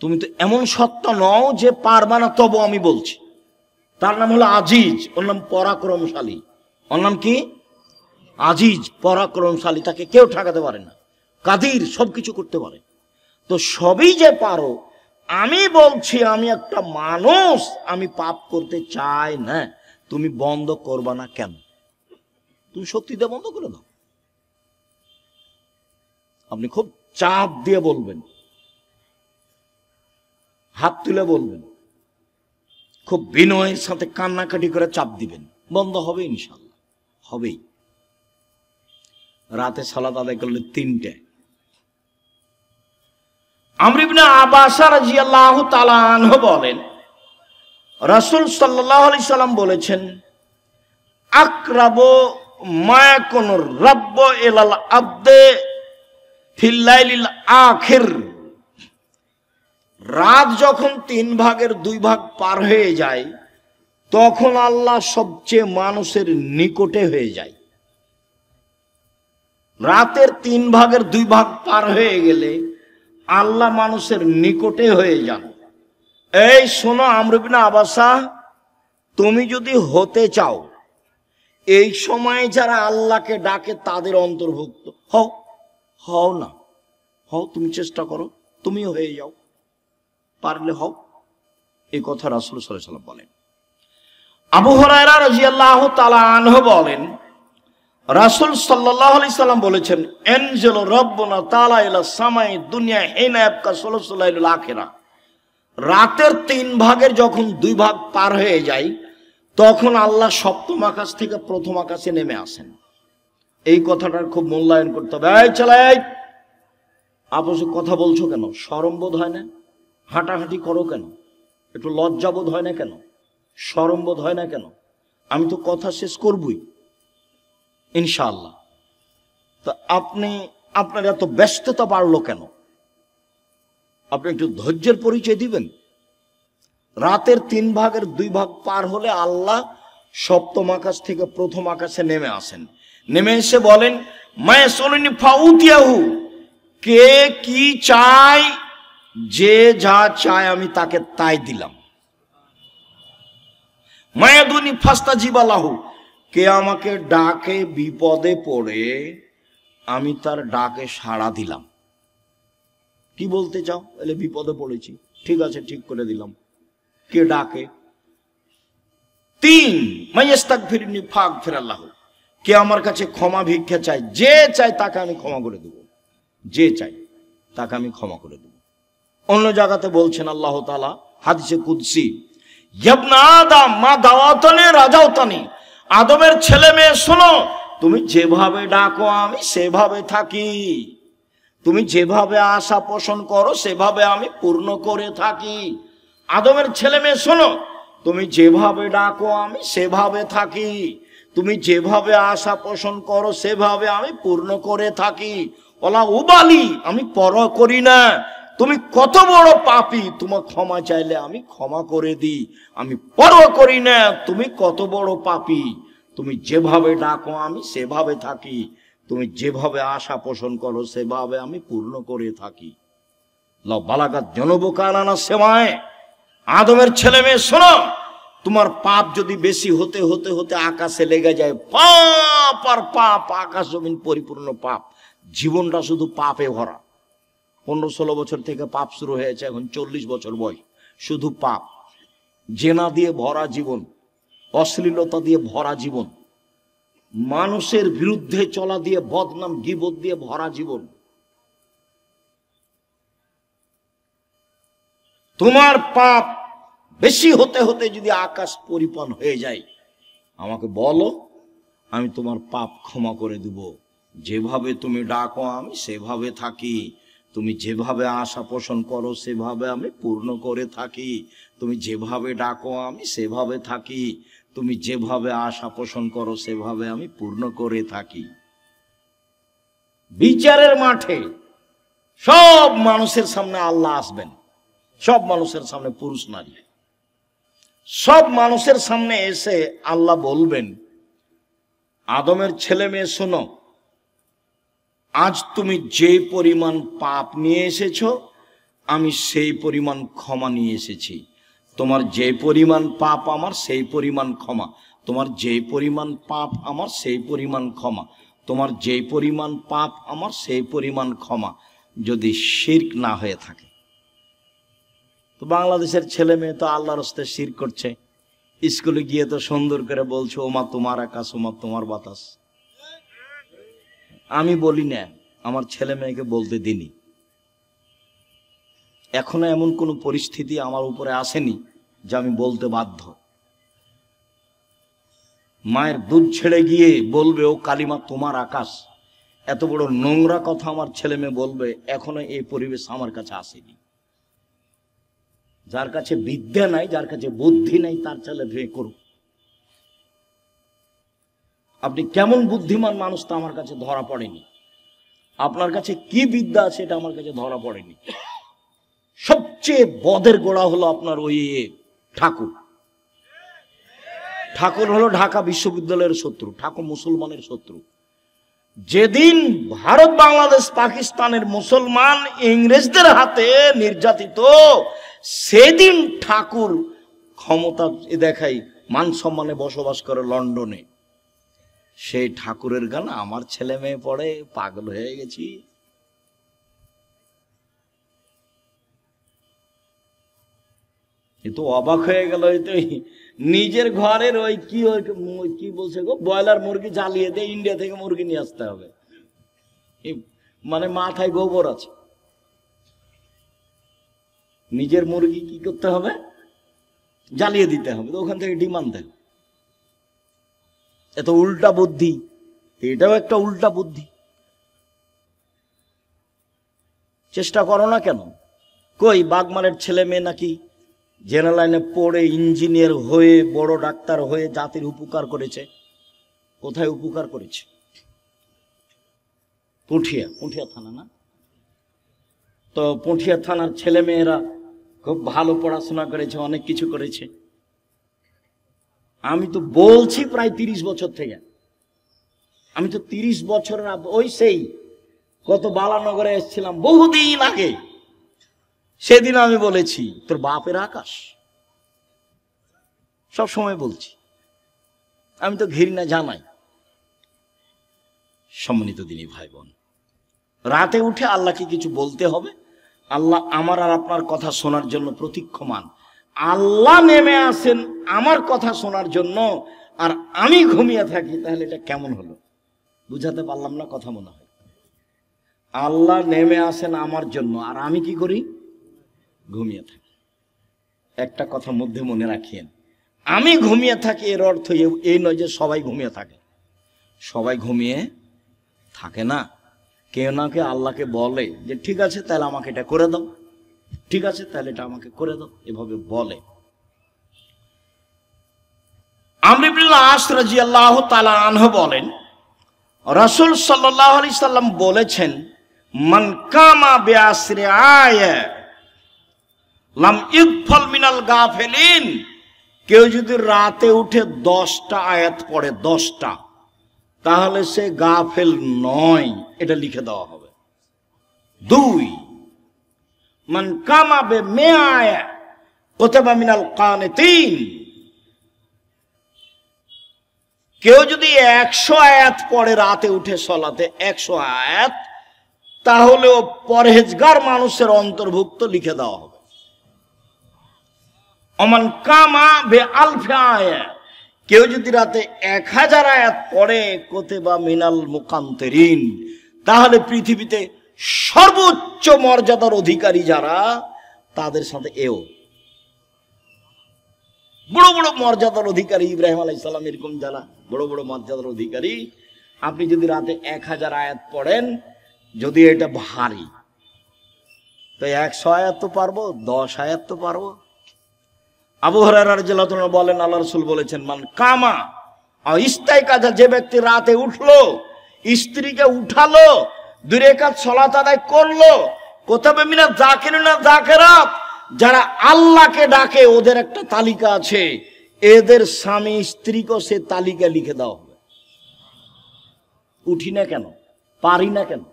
[SPEAKER 1] তুমি তো এমন সত্য নও যে পারবা না, তবু আমি বলছি। তার নাম হলো আজিজ, ওর নাম পরাক্রমশালী। ওর নাম কি? আজিজ, পরাক্রমশালী। তাকে কেউ ঠেকাতে পারে না। কাদির, সবকিছু করতে পারে। তো সবই যে পারো, আমি বলছি আমি একটা মানুষ, আমি পাপ করতে চাই না, তুমি বন্ধ করবা না কেন? তুমি শক্তি দিয়ে বন্ধ করে দাও। আপনি খুব চাপ দিয়ে বলবেন, হাত তুলে বলবেন, খুব বিনয়ের সাথে কান্নাকাটি করে চাপ দিবেন, বন্ধ হবে ইনশাল্লাহ, হবেই। রাতে সালাত আদায় করলে 3টে। আমর ইবনে আব্বাস রাদিয়াল্লাহু তাআলা আনহু বলেন, রাসূল সাল্লাল্লাহু আলাইহি সাল্লাম বলেছেন, আকরাবু মা ইয়াকুনুর রাব্ব ইলাল আবদে ফিল লাইলিল আখির। রাত যখন 3 ভাগের 2 ভাগ পার হয়ে যায়, তখন আল্লাহ সবচেয়ে মানুষের নিকটে হয়ে যায়। রাতের 3 ভাগের 2 ভাগ পার হয়ে গেলে আল্লাহ মানুষের নিকটে হয়ে যান। এই শোনো আমর ইবনে আব্বাস, তুমি যদি হতে চাও, এই সময় যারা আল্লাহকে ডাকে তাদের অন্তর্ভুক্ত হও। হও না, হও, তুমি চেষ্টা করো, তুমিও হয়ে যাও, পারলে হও। এই কথা রাসূল সাল্লাল্লাহু আলাইহি ওয়াসাল্লাম বলেন। আবু হুরায়রা রাদিয়াল্লাহু তাআলা আনহু বলেন, রাসূল সাল্লাল্লাহু আলাইহি সাল্লাম বলেছেন, এনজিলু রাব্বুনা তাআলা ইলা সামাই দুনিয়া হিনা ইয়াবকা সুলুসুল লাইলিল আখিরা। রাতের 3 ভাগের যখন 2 ভাগ পার হয়ে যায়, তখন আল্লাহ সপ্তম আকাশ থেকে প্রথম আকাশে নেমে আসেন। এই কথাটার খুব মূল্যায়ন করতে হবে। এই ছেলে, আপস কথা বলছো কেন? শরম বোধ হয় না? হাঁটাহাঁটি করো কেন? একটু লজ্জা বোধ হয় না কেন? শরম বোধ হয় না কেন? আমি তো কথা শেষ করবই ইনশাআল্লাহ। তা আপনার এত ব্যস্ততা বাড়লো কেন? আপনি একটু ধৈর্যের পরিচয় দিবেন। রাতের 3 ভাগের 2 ভাগ পার হলে আল্লাহ সপ্তম আকাশ থেকে প্রথম আকাশে নেমে আসেন। নেমে এসে বলেন, মায়ে সোনি ফাউতিয়াহু, কে কি চায়, যে যা চায় আমি তাকে তাই দিলাম। মায়াদুনি ফাস্তা জিবালাহু, কে আমাকে ডাকে বিপদে পড়ে আমি তার ডাকে সাড়া দিলাম। কি বলতে চাও? বলে বিপদে পড়েছি, ঠিক আছে, ঠিক করে দিলাম। কে ডাকে? 3 মাইয়াস্তাগফিরনি ফাগফিরাল্লাহু, কে আমার কাছে ক্ষমা ভিক্ষা চায়, যে চায় তাকে আমি ক্ষমা করে দেব, যে চাই তাকে আমি ক্ষমা করে দেব। অন্য জায়গাতে বলছেন আল্লাহ তাআলা হাদিসে কুদসি, ইবনা আদম মা দাওয়াতানি রাজাওতানি, আদমের ছেলে মেয়ে শোনো, তুমি যেভাবে ডাকো আমি সেভাবে থাকি, তুমি যেভাবে আশা পোষণ করো সেভাবে আমি পূর্ণ করে থাকি। আদমের ছেলে মেয়ে শোনো, তুমি যেভাবে ডাকো আমি সেভাবে থাকি, তুমি যেভাবে আশা পোষণ করো সেভাবে আমি পূর্ণ করে থাকি। ওলা উবালি, আমি পরোয়া করি না তুমি কত বড় পাপী, তোমার ক্ষমা চাইলে আমি ক্ষমা করে দিই, আমি পরোয়া করি না তুমি কত বড় পাপী, তুমি যেভাবে ডাকো আমি সেভাবে থাকি, তুমি যেভাবে আশা পোষণ করো সেভাবে আমি পূর্ণ করে থাকি। লাউ বালাগাত জনবুকা আনানা সেমায়, আদমের ছেলে মেয়ে শোনো, তোমার পাপ যদি বেশি হতে হতে হতে আকাশে লেগে যায়, পাপ আর পাপ, আকাশ জমিন পরিপূর্ণ পাপ, জীবনটা শুধু পাপে ভরা। 15-16 বছর থেকে পাপ শুরু হয়েছে, এখন 40 বছর বয়স, শুধু পাপ। জেনা দিয়ে ভরা জীবন, অশ্লীলতা দিয়ে ভরা জীবন, মানুষের বিরুদ্ধে চলা দিয়ে, বদনাম গীবত দিয়ে ভরা জীবন। তোমার পাপ বেশি হতে হতে যদি আকাশ পরিপূর্ণ হয়ে যায়, আমাকে বলো, আমি তোমার পাপ ক্ষমা করে দেব। যেভাবে তুমি ডাকো আমি সেভাবে থাকি, তুমি যেভাবে আশা পোষণ করো সেভাবে আমি পূর্ণ করে থাকি, তুমি যেভাবে ডাকো আমি সেভাবে থাকি, তুমি যেভাবে আশা পোষণ করো সেভাবে আমি পূর্ণ করে থাকি। বিচারের মাঠে সব মানুষের সামনে আল্লাহ আসবেন, সব মানুষের সামনে, পুরুষ নারী সব মানুষের সামনে এসে আল্লাহ বলবেন, আদমের ছেলে মেয়ে শোনো, আজ তুমি যে পরিমাণ পাপ নিয়ে এসেছো আমি সেই পরিমাণ ক্ষমা নিয়ে এসেছি। তোমার যে পরিমাণ পাপ আমার সেই পরিমাণ ক্ষমা, তোমার যে পরিমাণ পাপ আমার সেই পরিমাণ ক্ষমা, তোমার যে পরিমাণ পাপ আমার সেই পরিমাণ ক্ষমা, যদি শিরক না হয়ে থাকে। তো বাংলাদেশের ছেলে মেয়ে তো আল্লাহর রাস্তায় শিরক করছে, স্কুলে গিয়ে তো সুন্দর করে বলছে ওমা তোমার আকাশ, ওমা তোমার বাতাস। আমি বলি না, আমার ছেলে মেয়েকে বলতে দিনি। এখনো এমন কোনো পরিস্থিতি আমার উপরে আসেনি যে আমি বলতে বাধ্য। মায়ের দুধ ছেড়ে গিয়ে বলবে ও কালিমা তোমার আকাশ, এত বড় নোংরা কথা আমার ছেলে মেয়ে বলবে, এখনো এই পরিবেশ আমার কাছে আসেনি। যার কাছে বিদ্যা নাই, যার কাছে বুদ্ধি নাই, তার ছেলে বিয়ে করুক। আপনি কেমন বুদ্ধিমান মানুষ তা আমার কাছে ধরা পড়েনি, আপনার কাছে কি বিদ্যা আছে এটা আমার কাছে ধরা পড়েনি। সবচেয়ে বদের গোড়া হলো আপনার ওই ঠাকুর। ঠাকুর হলো ঢাকা বিশ্ববিদ্যালয়ের শত্রু, ঠাকুর মুসলমানের শত্রু। যেদিন ভারত, বাংলাদেশ, পাকিস্তানের মুসলমান ইংরেজদের হাতে নির্যাতিত, সেদিন ঠাকুর ক্ষমতা দেখাই, মান সম্মানে বসবাস করে লন্ডনে। সেই ঠাকুরের গান আমার ছেলে মেয়ে পড়ে, পাগল হয়ে গেছি। এ তো অবাক হয়ে গেল। নিজের ঘরের ওই কি বলছে গো, ব্রয়লার মুরগি জ্বালিয়ে দিয়ে ইন্ডিয়া থেকে মুরগি নিয়ে আসতে হবে, মানে মাথায় গোবর আছে। নিজের মুরগি কি করতে হবে, জ্বালিয়ে দিতে হবে, তো ওখান থেকে ডিম আনতে হবে। এত উল্টা বুদ্ধি, এটাও একটা উল্টা বুদ্ধি। চেষ্টা করো না কেন? কই বাগমারের ছেলে মেয়ে নাকি জেনারেল লাইনে পড়ে ইঞ্জিনিয়ার হয়ে, বড় ডাক্তার হয়ে জাতির উপকার করেছে। কোথায় উপকার করেছে? পুঠিয়া থানা না? তো পুঠিয়া থানার ছেলে মেয়েরা খুব ভালো পড়াশোনা করেছে, অনেক কিছু করেছে। আমি তো বলছি প্রায় 30 বছর থেকে, আমি তো 30 বছরের ওই সেই কত বালানগরে এসেছিলাম বহুদিন আগে, সেদিন আমি বলেছি তোর বাপের আকাশ। সব সময় বলছি, আমি তো ঘৃণা জানাই। সম্মানিত দিনী ভাই বোন, রাতে উঠে আল্লাহকে কিছু বলতে হবে। আল্লাহ আমার আর আপনার কথা শোনার জন্য প্রতীক্ষমান। আল্লাহ নেমে আসেন আমার কথা শোনার জন্য, আর আমি ঘুমিয়ে থাকি, তাহলে এটা কেমন হলো? বুঝাতে পারলাম না কথা মনে হয়? আল্লাহ নেমে আসেন আমার জন্য, আর আমি কি করি? ঘুমিয়ে থাকি। একটা কথা মধ্যে মনে রাখিয়েন, আমি ঘুমিয়ে থাকি এর অর্থ এই নয় যে সবাই ঘুমিয়ে থাকে। সবাই ঘুমিয়ে থাকে না। কেউ না কেউ আল্লাহকে বলে যে ঠিক আছে তাহলে আমাকে এটা করে দাও, ঠিক আছে তাহলে এটা আমাকে করে দাও, এভাবে বলে। আমর ইবনে আস রাদিয়াল্লাহু তাআলা আনহু বলেন, রাসূল সাল্লাল্লাহু আলাইহি সাল্লাম বলেছেন, মান কামা বিআসরি আয়া লাম ইগফল মিনাল গাফিলিন। কেউ যদি রাতে উঠে 10টা আয়াত পড়ে, 10টা, তাহলে সে গাফেল নয়, এটা লিখে দেওয়া হবে। 2, মান কামা বিমিআ আয়া কুতিবা মিনাল কানিতিন। কেউ যদি 100 আয়াত পড়ে রাতে উঠে সলাতে, 100 আয়াত, তাহলে ও পরহেজগার মানুষের অন্তর্ভুক্ত লিখে দেওয়া হবে। অমান কামা বে আলফে আয়াত, কেউ যদি রাতে 1000 আয়াত পড়ে কোতেবা মিনাল মুকান্তিরিন, তাহলে পৃথিবীতে সর্বোচ্চ মর্যাদার অধিকারী যারা তাদের সাথে এও বড় বড় মর্যাদার অধিকারী ইব্রাহিম আলাইহিস সালাম এরকম যারা বড় বড় মর্যাদার অধিকারী, আপনি যদি রাতে 1000 আয়াত পড়েন, যদি এটা ভারী তো 100 আয়াত তো পারবো, 10 আয়াত তো পারবো। আবু হুরায়রা রাদিয়াল্লাহু আনহু বলেন, আল্লাহ রাসূল বলেছেন, মান কামা ইস্তাইকাজা, যে ব্যক্তি রাতে উঠলো, স্ত্রীকে উঠালো, 2 রাকাত সালাত আদায় করলো, কোথাবে মিনা যাকিরিনা যাকিরাত, যারা আল্লাহকে ডাকে ওদের একটা তালিকা আছে, এদের স্বামী স্ত্রীকে সে তালিকা লিখে দেওয়া হবে। উঠি না কেন, পারি না কেন?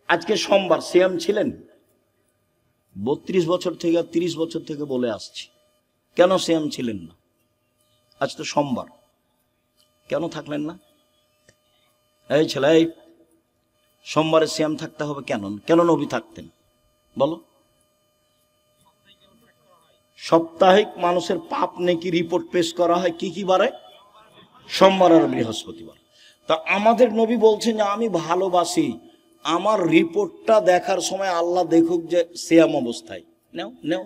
[SPEAKER 1] আজকে সোমবার, সিয়াম ছিলেন 32 বছর থেকে 30 বছর থেকে বলে আসছি, কেন সিয়াম ছিলেন না? আজ তো সোমবার, কেন থাকলেন না? এই ছেলে, সোমবারে সিয়াম থাকতে হবে কেন? কেন নবী থাকতেন বলো? সাপ্তাহিক মানুষের পাপ নেকি রিপোর্ট পেশ করা হয় কি কি বারে? সোমবার আর বৃহস্পতিবার। তা আমাদের নবী বলছেন যে আমি ভালোবাসি আমার রিপোর্টটা দেখার সময় আল্লাহ দেখুক যে সিয়াম অবস্থায়। নেও নেও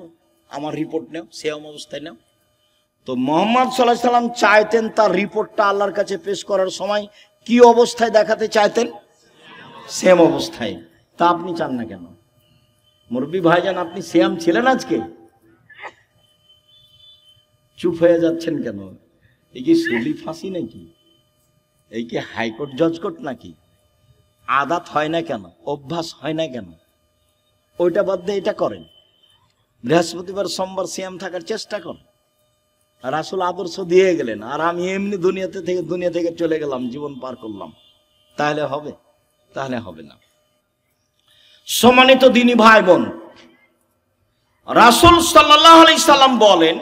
[SPEAKER 1] আমার রিপোর্ট নেও, সিয়াম অবস্থায় নেও। তো মুহাম্মদ সাল্লাল্লাহু আলাইহি সাল্লাম চাইতেন তার রিপোর্টটা আল্লাহর কাছে পেশ করার সময় কি অবস্থায় দেখাতে চাইতেন? সিয়াম অবস্থায়। তা আপনি চান না কেন? মুরব্বী ভাইজান, আপনি সিয়াম ছিলেন আজকে? চুপ হয়ে যাচ্ছেন কেন? এই কি সুলি ফাঁসি নাকি? এই কি হাইকোর্ট জজকোর্ট নাকি? আদাত হয় না কেন? অভ্যাস হয় না কেন? ওইটা বাদ দিয়ে এটা করেন। বৃহস্পতিবার সোমবার সিয়াম থাকার চেষ্টা করেন। রাসূল আদর্শ দিয়ে গেলেন, আর আমি এমনি দুনিয়া থেকে চলে গেলাম, জীবন পার করলাম, তাহলে হবে? তাহলে হবে না। সম্মানিত দিনী ভাই বোন, রাসূল সাল্লাল্লাহু আলাইহি সাল্লাম বলেন,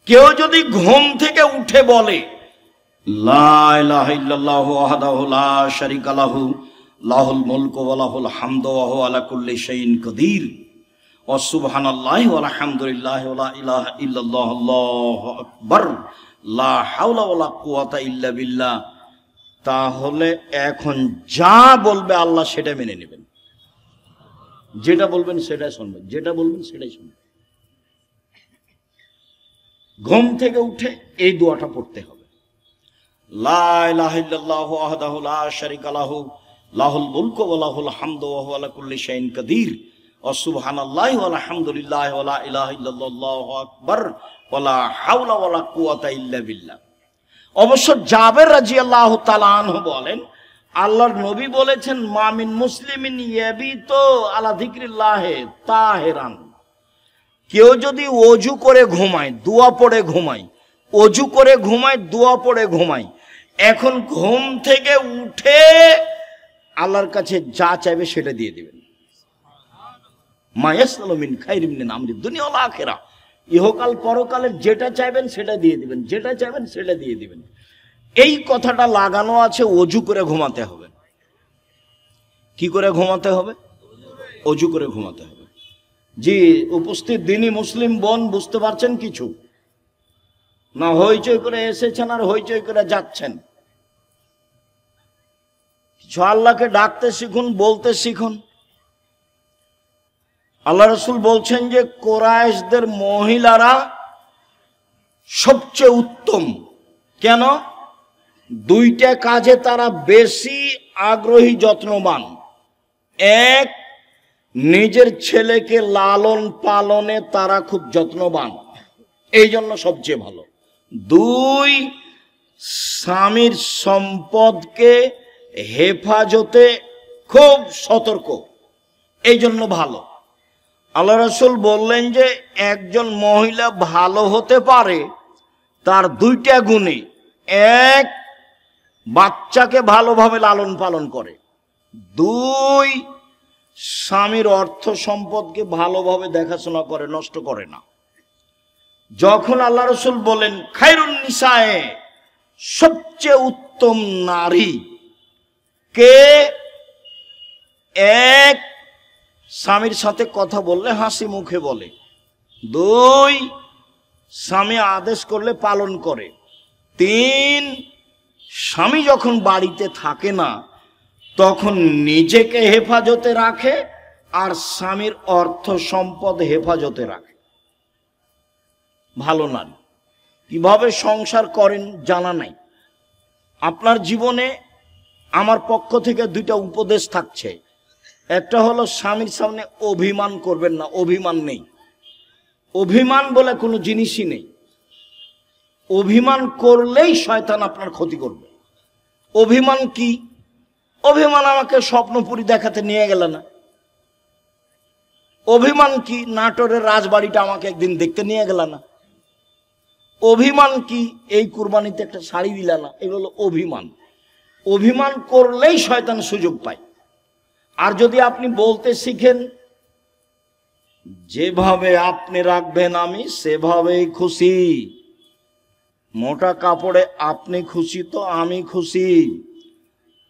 [SPEAKER 1] কেউ যদি ঘুম থেকে উঠে বলে লা ইলাহা ইল্লাল্লাহু ওয়াহদাহু লা শারীকা লাহু লাহুল মুলকু ওয়া লাহুল হামদু ওয়া হুয়া আলা কুল্লি শাইইন কাদির ওয়া সুবহানাল্লাহি ওয়া আলহামদুলিল্লাহি ওয়া লা ইলাহা ইল্লাল্লাহু আল্লাহু আকবার লা হাওলা ওয়া লা কুওয়াতা ইল্লা বিল্লাহ, তাহলে এখন যা বলবে আল্লাহ সেটা মেনে নেবেন। যেটা বলবেন সেটাই শুনবেন, যেটা বলবেন সেটাই শুনবেন। ঘুম থেকে উঠে এই দোয়াটা পড়তে হবে, লা ইলাহা ইল্লাল্লাহু ওয়াহদাহু লা শারীকা লাহু লাহুল মুলকু ওয়া লাহুল হামদু ওয়া হুয়া আলা কুল্লি শাইইন কাদির ওয়া সুবহানাল্লাহি ওয়া আলহামদুলিল্লাহি ওয়া লা ইলাহা ইল্লাল্লাহু আকবার ওয়া লা হাওলা ওয়া লা কুওয়াতা ইল্লা বিল্লাহ। অবশ্য জাবের রাদিয়াল্লাহু তাআলা আনহু বলেন, আল্লাহর নবী বলেছেন, মামিন মুসলিমিন ইয়াবিতু আলা যিকরিল্লাহি তাহিরান, কেউ যদি ওযু করে ঘুমায়, দোয়া পড়ে ঘুমায়, ওযু করে ঘুমায়, দোয়া পড়ে ঘুমায়, এখন ঘুম থেকে উঠে আল্লাহর কাছে যা চাইবে সেটা দিয়ে দিবেন। মা ইয়াসআলু মিন খাইরিন মিন আমরি দুনিয়া ওয়াল আখিরা, ইহকাল পরকালের যেটা চাইবেন সেটা দিয়ে দিবেন, যেটা চাইবেন সেটা দিয়ে দিবেন। এই কথাটা লাগানো আছে ওযু করে ঘুমাতে হবে। কি করে ঘুমাতে হবে? ওযু করে ঘুমাতে হবে। জি উপস্থিত দিনী মুসলিম বোন, বুঝতে পারছেন কিছু? না হইচই করে এসেছেন আর হইচই করে যাচ্ছেন? কিছু আল্লাহকে ডাকতে শিখুন, বলতে শিখুন। আল্লাহ রাসূল বলছেন যে কুরাইশদের মহিলারা সবচেয়ে উত্তম। কেন? 2টা কাজে তারা বেশি আগ্রহী, যত্নবান। এক, নিজের ছেলেকে লালন পালনে তারা খুব যত্নবান, এই জন্য সবচেয়ে ভালো। 2, স্বামীর সম্পদকে হেফাজতে খুব সতর্ক, এই জন্য ভালো। আল্লাহ রাসূল বললেন যে একজন মহিলা ভালো হতে পারে তার 2টা গুণে। এক, বাচ্চাকে ভালোভাবে লালন পালন করে। 2, স্বামীর অর্থ সম্পদকে ভালোভাবে দেখাশোনা করে, নষ্ট করে না। যখন আল্লাহ রাসূল বলেন খায়রুন নিসায়ে, সবচেয়ে উত্তম নারী কে? এক, স্বামীর সাথে কথা বললে হাসি মুখে বলে, 2, স্বামী আদেশ করলে পালন করে। 3, স্বামী যখন বাড়িতে থাকে না তখন নিজেকে হেফাজতে রাখে আর স্বামীর অর্থ সম্পদ হেফাজতে রাখে। ভালো নারী কিভাবে সংসার করেন জানা নাই। আপনার জীবনে আমার পক্ষ থেকে 2টা উপদেশ থাকছে। একটা হলো স্বামীর সামনে অভিমান করবেন না। অভিমান নেই, অভিমান বলে কোনো জিনিসই নেই। অভিমান করলেই শয়তান আপনার ক্ষতি করবে। অভিমান কি? অভিমান আমাকে স্বপ্নপুরী দেখাতে নিয়ে গেল না। অভিমান কি? নাটোরের রাজবাড়িটা আমাকে একদিন দেখতে নিয়ে গেল না। অভিমান কি? এই কুরবানিতে একটা শাড়ি দিলা না। এগুলো হলো অভিমান। অভিমান করলেই শয়তান সুযোগ পায়। আর যদি আপনি বলতে শিখেন যেভাবে আপনি রাখবেন আমি সেভাবেই খুশি, মোটা কাপড়ে আপনি খুশি তো আমি খুশি,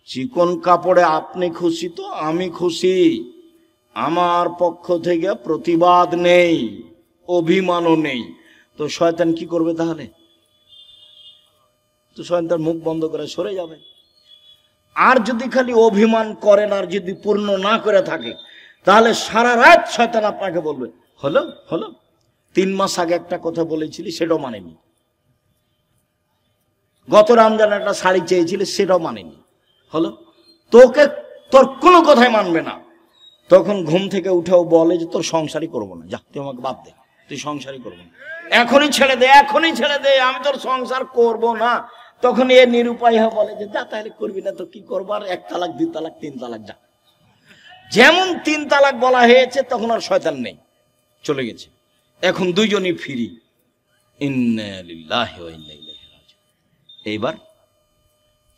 [SPEAKER 1] চিকন কাপড়ে আপনি খুশি তো আমি খুশি, আমার পক্ষ থেকে প্রতিবাদ নেই, অভিমানও নেই, তো শয়তান কি করবে তাহলে? তো শয়তান মুখ বন্ধ করে সরে যাবে। আর যদি খালি অভিমান করেন আর যদি পূর্ণ না করে থাকে তাহলে সারা রাত শয়তান আপনাকে বলবে হলো হলো 3 মাস আগে একটা কথা বলেছিলি সেটাও মানেনি, গত রমজানে একটা শাড়ি চেয়েছিলি সেটাও মানেনি, হলো তোর কোনো কথাই মানবে না। তখন ঘুম থেকে উঠেও বলে যে তোর সংসারই করবো না, যা তুই আমাকে বাদ দে, তুই সংসারই করবো না, এখনই ছেড়ে দে, এখনই ছেড়ে দে, আমি তোর সংসার করবো না। তখন এ নিরুপায় হয়ে বলে যে যা তাহলে করবি না তো কি করবো, আর 1 তালাক 2 তালাক 3 তালাক যা। যেমন 3 তালাক বলা হয়েছে তখন আর শয়তান নেই, চলে গেছে। এখন দুইজনই ফ্রি। ইন্না লিল্লাহি ওয়া ইন্না ইলাইহি রাজিউন। এইবার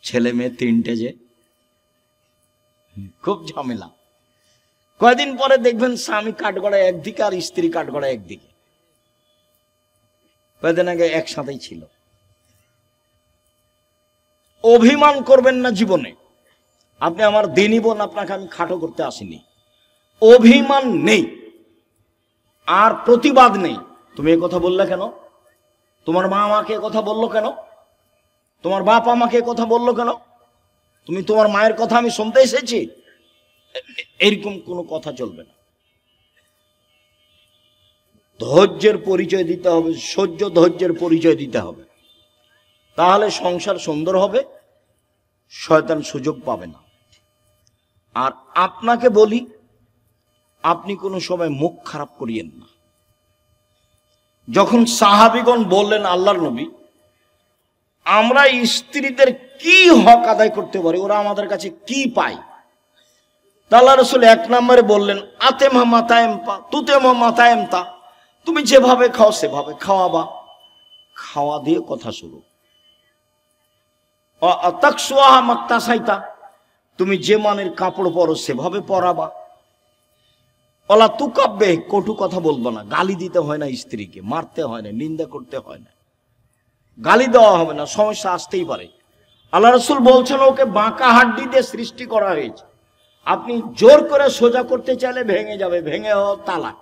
[SPEAKER 1] ছেলে মেয়ে 3টে যে খুব ঝামেলা। কয়েকদিন পরে দেখবেন স্বামী কাঠগড়ায় একদিকে আর স্ত্রী কাঠগড়ায় একদিকে। কয়েকদিন আগে একসাথেই ছিল। অভিমান করবেন না জীবনে। আপনি আমার দিনই বোন, আপনাকে আমি খাটো করতে আসিনি। অভিমান নেই আর প্রতিবাদ নেই। তুমি এ কথা বললে কেন? তোমার মা আমাকে কথা বললো কেন? তোমার বাপ আমাকে কথা বললো কেন? তুমি তোমার মায়ের কথা আমি শুনতে এসেছি? এরকম কোনো কথা চলবে না। ধৈর্যের পরিচয় দিতে হবে, সহ্য ধৈর্যের পরিচয় দিতে হবে, তাহলে সংসার সুন্দর হবে, শয়তান সুযোগ পাবে না। আর আপনাকে বলি, আপনি কোনো সময় মুখ খারাপ করিয়েন না। যখন সাহাবীগণ বললেন আল্লাহর নবী আমরা স্ত্রীদের কি হক আদায় করতে পারি, ওরা আমাদের কাছে কি পায়, আল্লাহ রাসূল 1 নম্বরে বললেন আতেমা মাতায়েম পা তুতেমা মাতায়েম তা, তুমি যেভাবে খাও সেভাবে খাওয়াবা, খাওয়া দিয়ে কথা শুরু। তাকসুহা মাক্তাসাইতা, তুমি যে মানের কাপড় পরো সেভাবে পরাবা। ওলা তুকাব্বে, কটু কথা বলবো না, গালি দিতে হয় না স্ত্রীকে, মারতে হয় না, নিন্দা করতে হয় না, গালি দেওয়া হবে না, সমস্যা আসতেই পারে। আল্লাহ রাসূল বলছেন ওকে বাঁকা হাড্ডি দিয়ে সৃষ্টি করা হয়েছে, আপনি জোর করে সোজা করতে চাইলে ভেঙে যাবে, ভেঙে তালাক।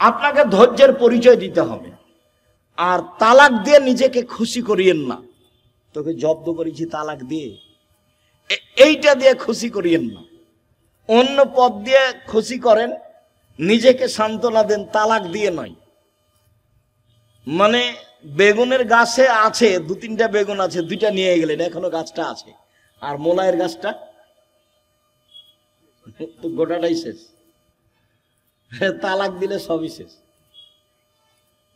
[SPEAKER 1] আপনাকে ধৈর্যের পরিচয় দিতে হবে। আর তালাক দিয়ে নিজেকে খুশি করিয়েন না, তোকে জব্দ করেছি তালাক দিয়ে, এইটা দিয়ে খুশি করিয়েন না। অন্য পথ দিয়ে খুশি করেন, নিজেকে সান্ত্বনা দেন, তালাক দিয়ে নয়। মানে বেগুনের গাছে আছে 2-3টা বেগুন আছে, 2টা নিয়ে গেলেন, এখনো গাছটা আছে, আর মোলায়ের গাছটা তো গোটাটাই শেষ, তালাক দিলে সবই শেষ।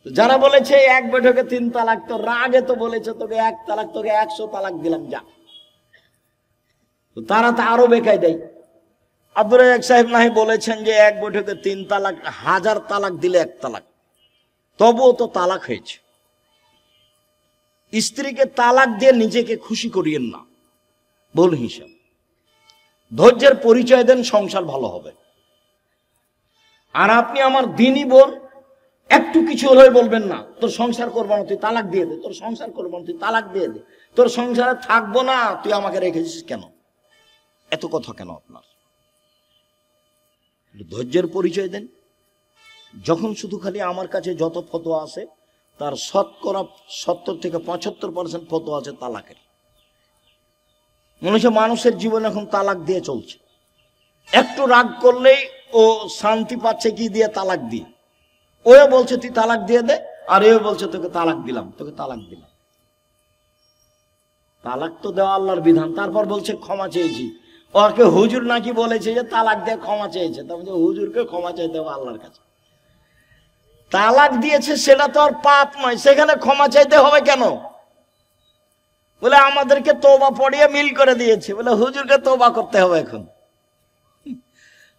[SPEAKER 1] যারা বলেছে 1 বৈঠকে 3 তালাক, তো রাগে তো বলেছে তোকে 1 তালাক, তোকে 100 তালাক দিলাম যা, তো তারা তো আরো বেকায় দেয়। আব্দুর রাজ্জাক সাহেব নাহি বলেছেন যে 1 বৈঠকে 3 তালাক, 1000 তালাক দিলে 1 তালাক, তবুও তো তালাক হয়েছে। স্ত্রীকে তালাক দিয়ে নিজেকে খুশি করিয়েন না, ভুল হিসাব। ধৈর্যের পরিচয় দেন, সংসার ভালো হবে। আর আপনি আমার দিনই বোন, একটু কিছু হলেই বলবেন না তোর সংসার করবো না, তুই তালাক দিয়ে দে, তোর সংসার করবো না, তুই তালাক দিয়ে দে, তোর সংসারে থাকবো না, তুই আমাকে রেখেছিস কেন, এত কথা কেন আপনার? ধৈর্যের পরিচয় দেন। যখন শুধু খালি আমার কাছে যত ফতোয়া আছে তার শতকরা 70 থেকে 75% ফতোয়া আছে তালাকের। মনে হচ্ছে মানুষের জীবন এখন তালাক দিয়ে চলছে। একটু রাগ করলেই ও শান্তি পাচ্ছে কি দিয়ে? তালাক দিয়ে। ও বলছে তুই তালাক দিয়ে দে, আর এ বলছে তোকে তালাক দিলাম, তোকে তালাক দিলাম। তালাক তো দেওয়া আল্লাহর বিধান, তারপর বলছে ক্ষমা চেয়েছি। ওকে হুজুর নাকি বলেছে যে তালাক দিয়ে ক্ষমা চেয়েছে, তার মানে হুজুরকে ক্ষমা চাইতে হবে আল্লাহর কাছে। তালাক দিয়েছে সেটা তো আর পাপ নয়, সেখানে ক্ষমা চাইতে হবে কেন? বলে আমাদেরকে তওবা পড়িয়ে মিল করে দিয়েছে। বলে হুজুরকে তওবা করতে হবে, এখন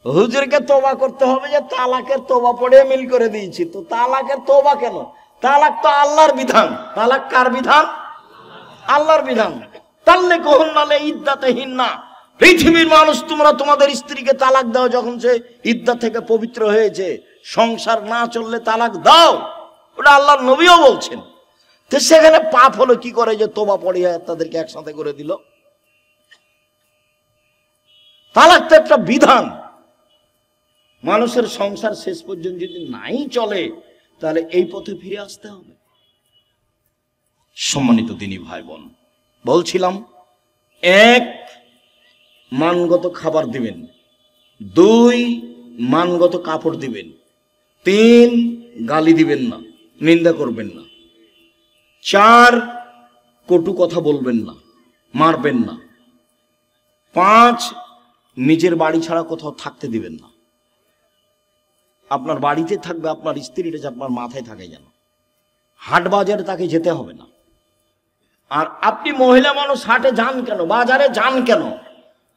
[SPEAKER 1] হুজুরকে তওবা করতে হবে যে তালাকের তওবা পড়িয়ে মিল করে দিয়েছি। তো তালাকের তওবা কেন? তালাক তো আল্লাহর বিধান। তালাক কার বিধান? আল্লাহর বিধান। তাল্লে কহন নালে ইদ্দাতেহীন না। পৃথিবীর মানুষ, তোমরা তোমাদের স্ত্রীকে তালাক দাও যখন সে ইদ্দা থেকে পবিত্র হয়েছে। সংসার না চললে তালাক দাও, ওটা আল্লাহর নবীও বলছেন। তো সেখানে পাপ হলো কি করে যে তওবা পড়িয়ে তাদেরকে একসাথে করে দিল? তালাক তো একটা বিধান। মানুষের সংসার শেষ পর্যন্ত যদি নাই চলে তাহলে এই পথে ফিরে আসতে হবে। সম্মানিত দিনী ভাই বোন, বলছিলাম, 1, মানগত খাবার দিবেন। 2, মানগত কাপড় দিবেন। 3, গালি দিবেন না, নিন্দা করবেন না। 4, কটু কথা বলবেন না, মারবেন না। 5, নিজের বাড়ি ছাড়া কোথাও থাকতে দিবেন না। আপনার বাড়িতে থাকবে, আপনার স্ত্রীটা যে আপনার মাথায় থাকে যেন। হাট বাজারে তাকে যেতে হবে না। আর আপনি মহিলা মানুষ হাটে যান কেন, বাজারে যান কেন?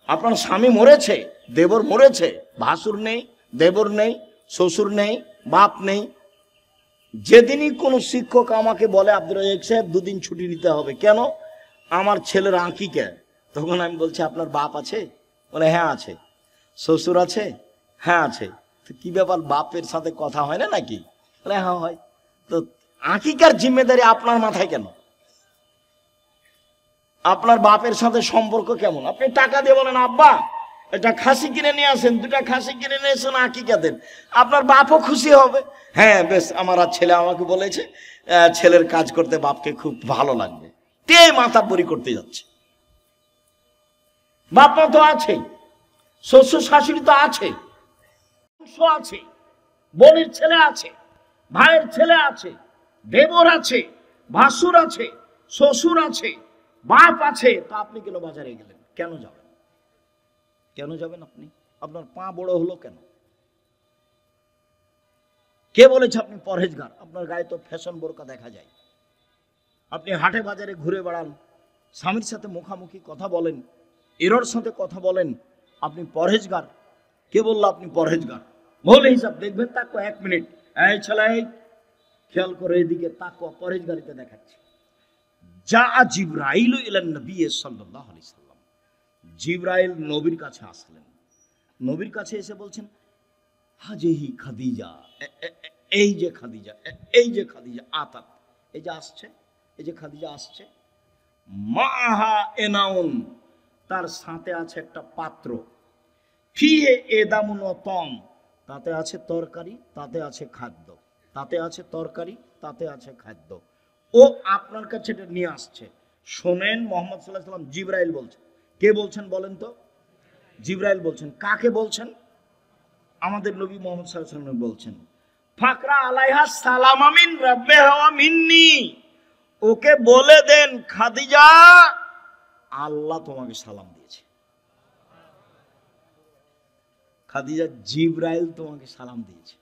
[SPEAKER 1] আপনার স্বামী মরেছে, দেবর মরেছে, ভাসুর নেই, দেবর নেই, শ্বশুর নেই, বাপ নেই। যেদিনই কোনো শিক্ষক আমাকে বলে আব্দুর রাজ্জাক সাহেব 2 দিন ছুটি নিতে হবে, কেন? আমার ছেলের আঁকিকা, তখন আমি বলছি আপনার বাপ আছে? বলে হ্যাঁ আছে। শ্বশুর আছে? হ্যাঁ আছে। তো কি ব্যাপার, বাপের সাথে কথা হয় না নাকি? বলে হ্যাঁ হয়। তো আঁকিকার জিম্মেদারি আপনার মাথায় কেন? আপনার বাপের সাথে সম্পর্ক কেমন? আপনি টাকা দিয়ে বলেন আব্বা এটা খাসি কিনে নিয়ে আসেন, 2টা খাসি কিনে নিয়ে এসেন, আঁকিকা দেন। আপনার বাপও খুশি হবে। হ্যাঁ বেশ, আমার আর ছেলে আমাকে বলেছে ছেলের কাজ করতে বাপকে খুব ভালো লাগবে। তে মাতাব্বরি করতে যাচ্ছে। বাপ মা তো আছে, শ্বশুর শাশুড়ি তো আছে, আছে, বোনের ছেলে আছে, ভাইয়ের ছেলে আছে, দেবর আছে, ভাসুর আছে, শ্বশুর আছে, বাপ আছে। তা আপনি কেন বাজারে গেলেন? কেন যাবেন? কেন যাবেন আপনি? আপনার পা বড় হলো কেন? কে বলেছে আপনি পরহেজগার? আপনার গায়ে তো ফ্যাশন বোরকা দেখা যায়। আপনি হাটে বাজারে ঘুরে বেড়ান, স্বামীর সাথে মুখামুখি কথা বলেন, এরর সাথে কথা বলেন, আপনি পরহেজগার? কে বললো আপনি পরহেজগার? মৌলে হিসাব দেখবেন, তাকো 1 মিনিট, এই ছেলে খেয়াল করে এদিকে তাকো, পরহেজগারিতে দেখাচ্ছে। যা জিবরাইল ইলান নবী সাল্লাল্লাহু আলাইহি সাল্লাম, জিবরাইল নবীর কাছে আসলেন। নবীর কাছে এসে বলছেন হাজিহি খাদিজা, এই যে খাদিজা, এই যে খাদিজা আতাত, এই যে আসছে, এই যে খাদিজা আসছে। মাহা এনাউন, তার সাথে আছে একটা পাত্র। ফিহে এদামুন ওয়া তম, তাতে আছে তরকারি, তাতে আছে খাদ্য, তাতে আছে তরকারি, তাতে আছে খাদ্য। ও আপনার কাছে এটা নিয়ে আসছে। শোনেন, মুহাম্মদ সাল্লাল্লাহু আলাইহি ওয়াসাল্লাম জিবরাইল বলছেন। কে বলছেন বলেন তো? জিবরাইল বলছেন। কাকে বলছেন? আমাদের নবী মুহাম্মদ সাল্লাল্লাহু আলাইহি ওয়াসাল্লাম বলছেন ফাকরা আলাইহা সালাম মিন রাব্বিহা ওয়া মিন্নি, ওকে বলে দেন খাদিজা আল্লাহ তোমাকে সালাম দিয়েছে। খাদিজা, জিবরাইল তোমাকে সালাম দিয়েছে।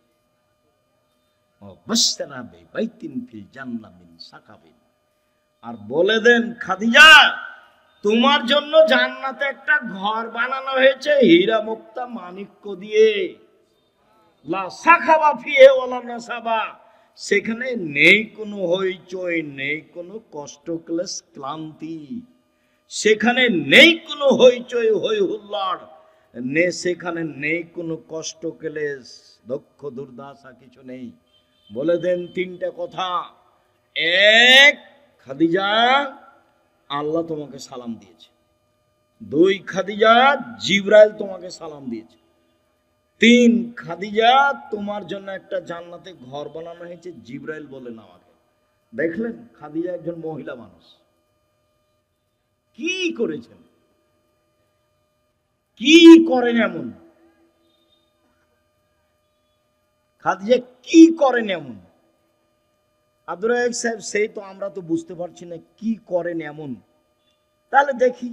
[SPEAKER 1] আর বলে দেন খাদিজা তোমার জন্য জান্নাতে একটা ঘর বানানো হয়েছে হীরা মুক্তা মাণিক্য দিয়ে। লা সাখাবা ফিহে ওয়ালা নাসাবা, সেখানে নেই কোনো হইচই, নেই কোনো কষ্ট ক্লেশ ক্লান্তি, সেখানে নেই কোনো হইচই হই হুল্লাড়, সেখানে নেই কোনো কষ্ট ক্লেশ দুঃখ দুর্দশা, কিছু নেই। বলে দেন 3টা কথা। 1, খাদিজা আল্লাহ তোমাকে সালাম দিয়েছে। 2, খাদিজা জিবরাইল তোমাকে সালাম দিয়েছে। তিন, খাদিজা তোমার জন্য একটা জান্নাতে ঘর বানানো হয়েছে, জিব্রাইল বলেন আমাকে। দেখলেন খাদিজা একজন মহিলা মানুষ কি করেছেন, কি করেন এমন, খাদিজা কি করেন এমন। আব্দুর রাজ্জাক সাহেব সেই তো আমরা তো বুঝতে পারছি না কি করেন এমন। তাহলে দেখি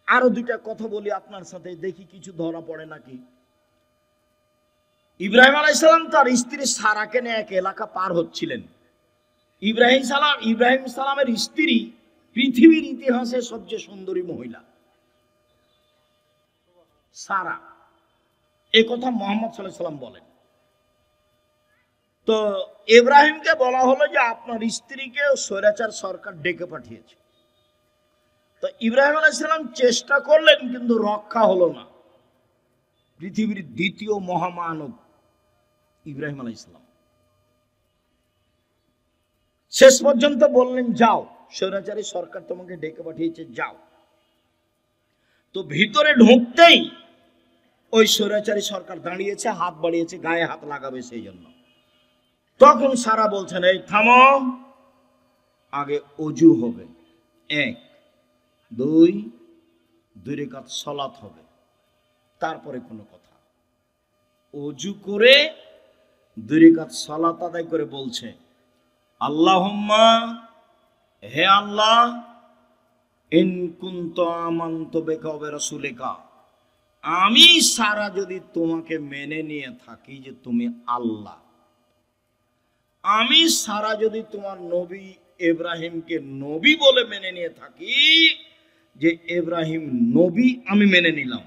[SPEAKER 1] আরো দুইটা কথা বলি আপনার সাথে, দেখি কিছু ধরা পড়ে নাকি। ইব্রাহিম আলাইহিস সালাম তার স্ত্রী সারাকে নিয়ে এক এলাকা পার হচ্ছিলেন। ইব্রাহিম সালামের স্ত্রী পৃথিবীর ইতিহাসে সবচেয়ে সুন্দরী মহিলা সারা, এ কথা মুহাম্মদ সাল্লাল্লাহু আলাইহি সাল্লাম বলেন। তো ইব্রাহিমকে বলা হলো যে আপনার স্ত্রীকে স্বৈরাচার সরকার ডেকে পাঠিয়েছে। তো ইব্রাহিম আলাইহিস সালাম চেষ্টা করলেন কিন্তু রক্ষা হলো না। পৃথিবীর দ্বিতীয় মহামানব ইব্রাহিম আলাইহিস সালাম শেষ পর্যন্ত বললেন যাও, স্বৈরাচারী সরকার তোমাকে ডেকে পাঠিয়েছে, যাও। তো ভিতরে ঢুকতেই ওই স্বৈরাচারী সরকার দাঁড়িয়েছে, হাত বাড়িয়েছে, গায়ে হাত লাগাবে সেই জন্য। তখন সারা বলছেন এই থামো, আগে অজু হবে, 1 2 রাকাত সালাত হবে, তারপরে কোনো কথা। অজু করে 2 রাকাত সালাত আদায় করে বলছে আল্লাহুম্মা, হে আল্লাহ, ইন কুনতু আমানতু বিকা ওয়া বিরাসূলিকা, আমি সারা যদি তোমাকে মেনে নিয়ে থাকি যে তুমি আল্লাহ, আমি সারা যদি তোমার নবী ইব্রাহিমকে নবী বলে মেনে নিয়ে থাকি যে ইব্রাহিম নবী, আমি মেনে নিলাম।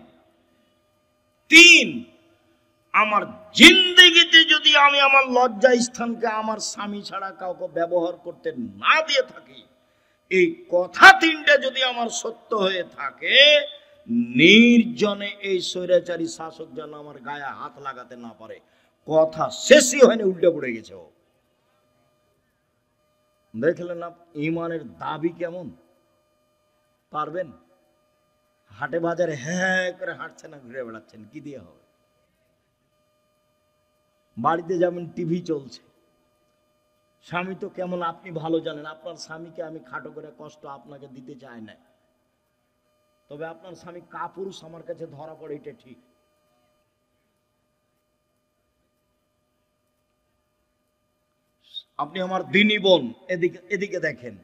[SPEAKER 1] 3, আমার জিন্দেগিতে যদি আমি আমার লজ্জা স্থানকে আমার স্বামী ছাড়া কাউকে ব্যবহার করতে না দিয়ে থাকি, এই কথা 3টা যদি আমার সত্য হয়ে থাকে, নির্জনে এই স্বৈরাচারী শাসক যেন আমার গায়ে হাত লাগাতে না পারে। কথা শেষই হয়নি, উল্টে পড়ে গেছে ও। দেখলেন না ইমানের দাবি কেমন? পারবেন? হাটে বাজারে হ্যাঁ করে হাঁটছেন না, ঘুরে বেড়াচ্ছেন, কি দিয়ে হবে? বাড়িতে যাবেন, টিভি চলছে, স্বামী তো কেমন আপনি ভালো জানেন। আপনার স্বামীকে আমি খাটো করে কষ্ট আপনাকে দিতে চাই না, তবে আপনার স্বামী কাপুরুষ আমার কাছে ধরা পড়ে, এটা ঠিক। আপনি আমার দিনী বোন, এদিকে দেখেন,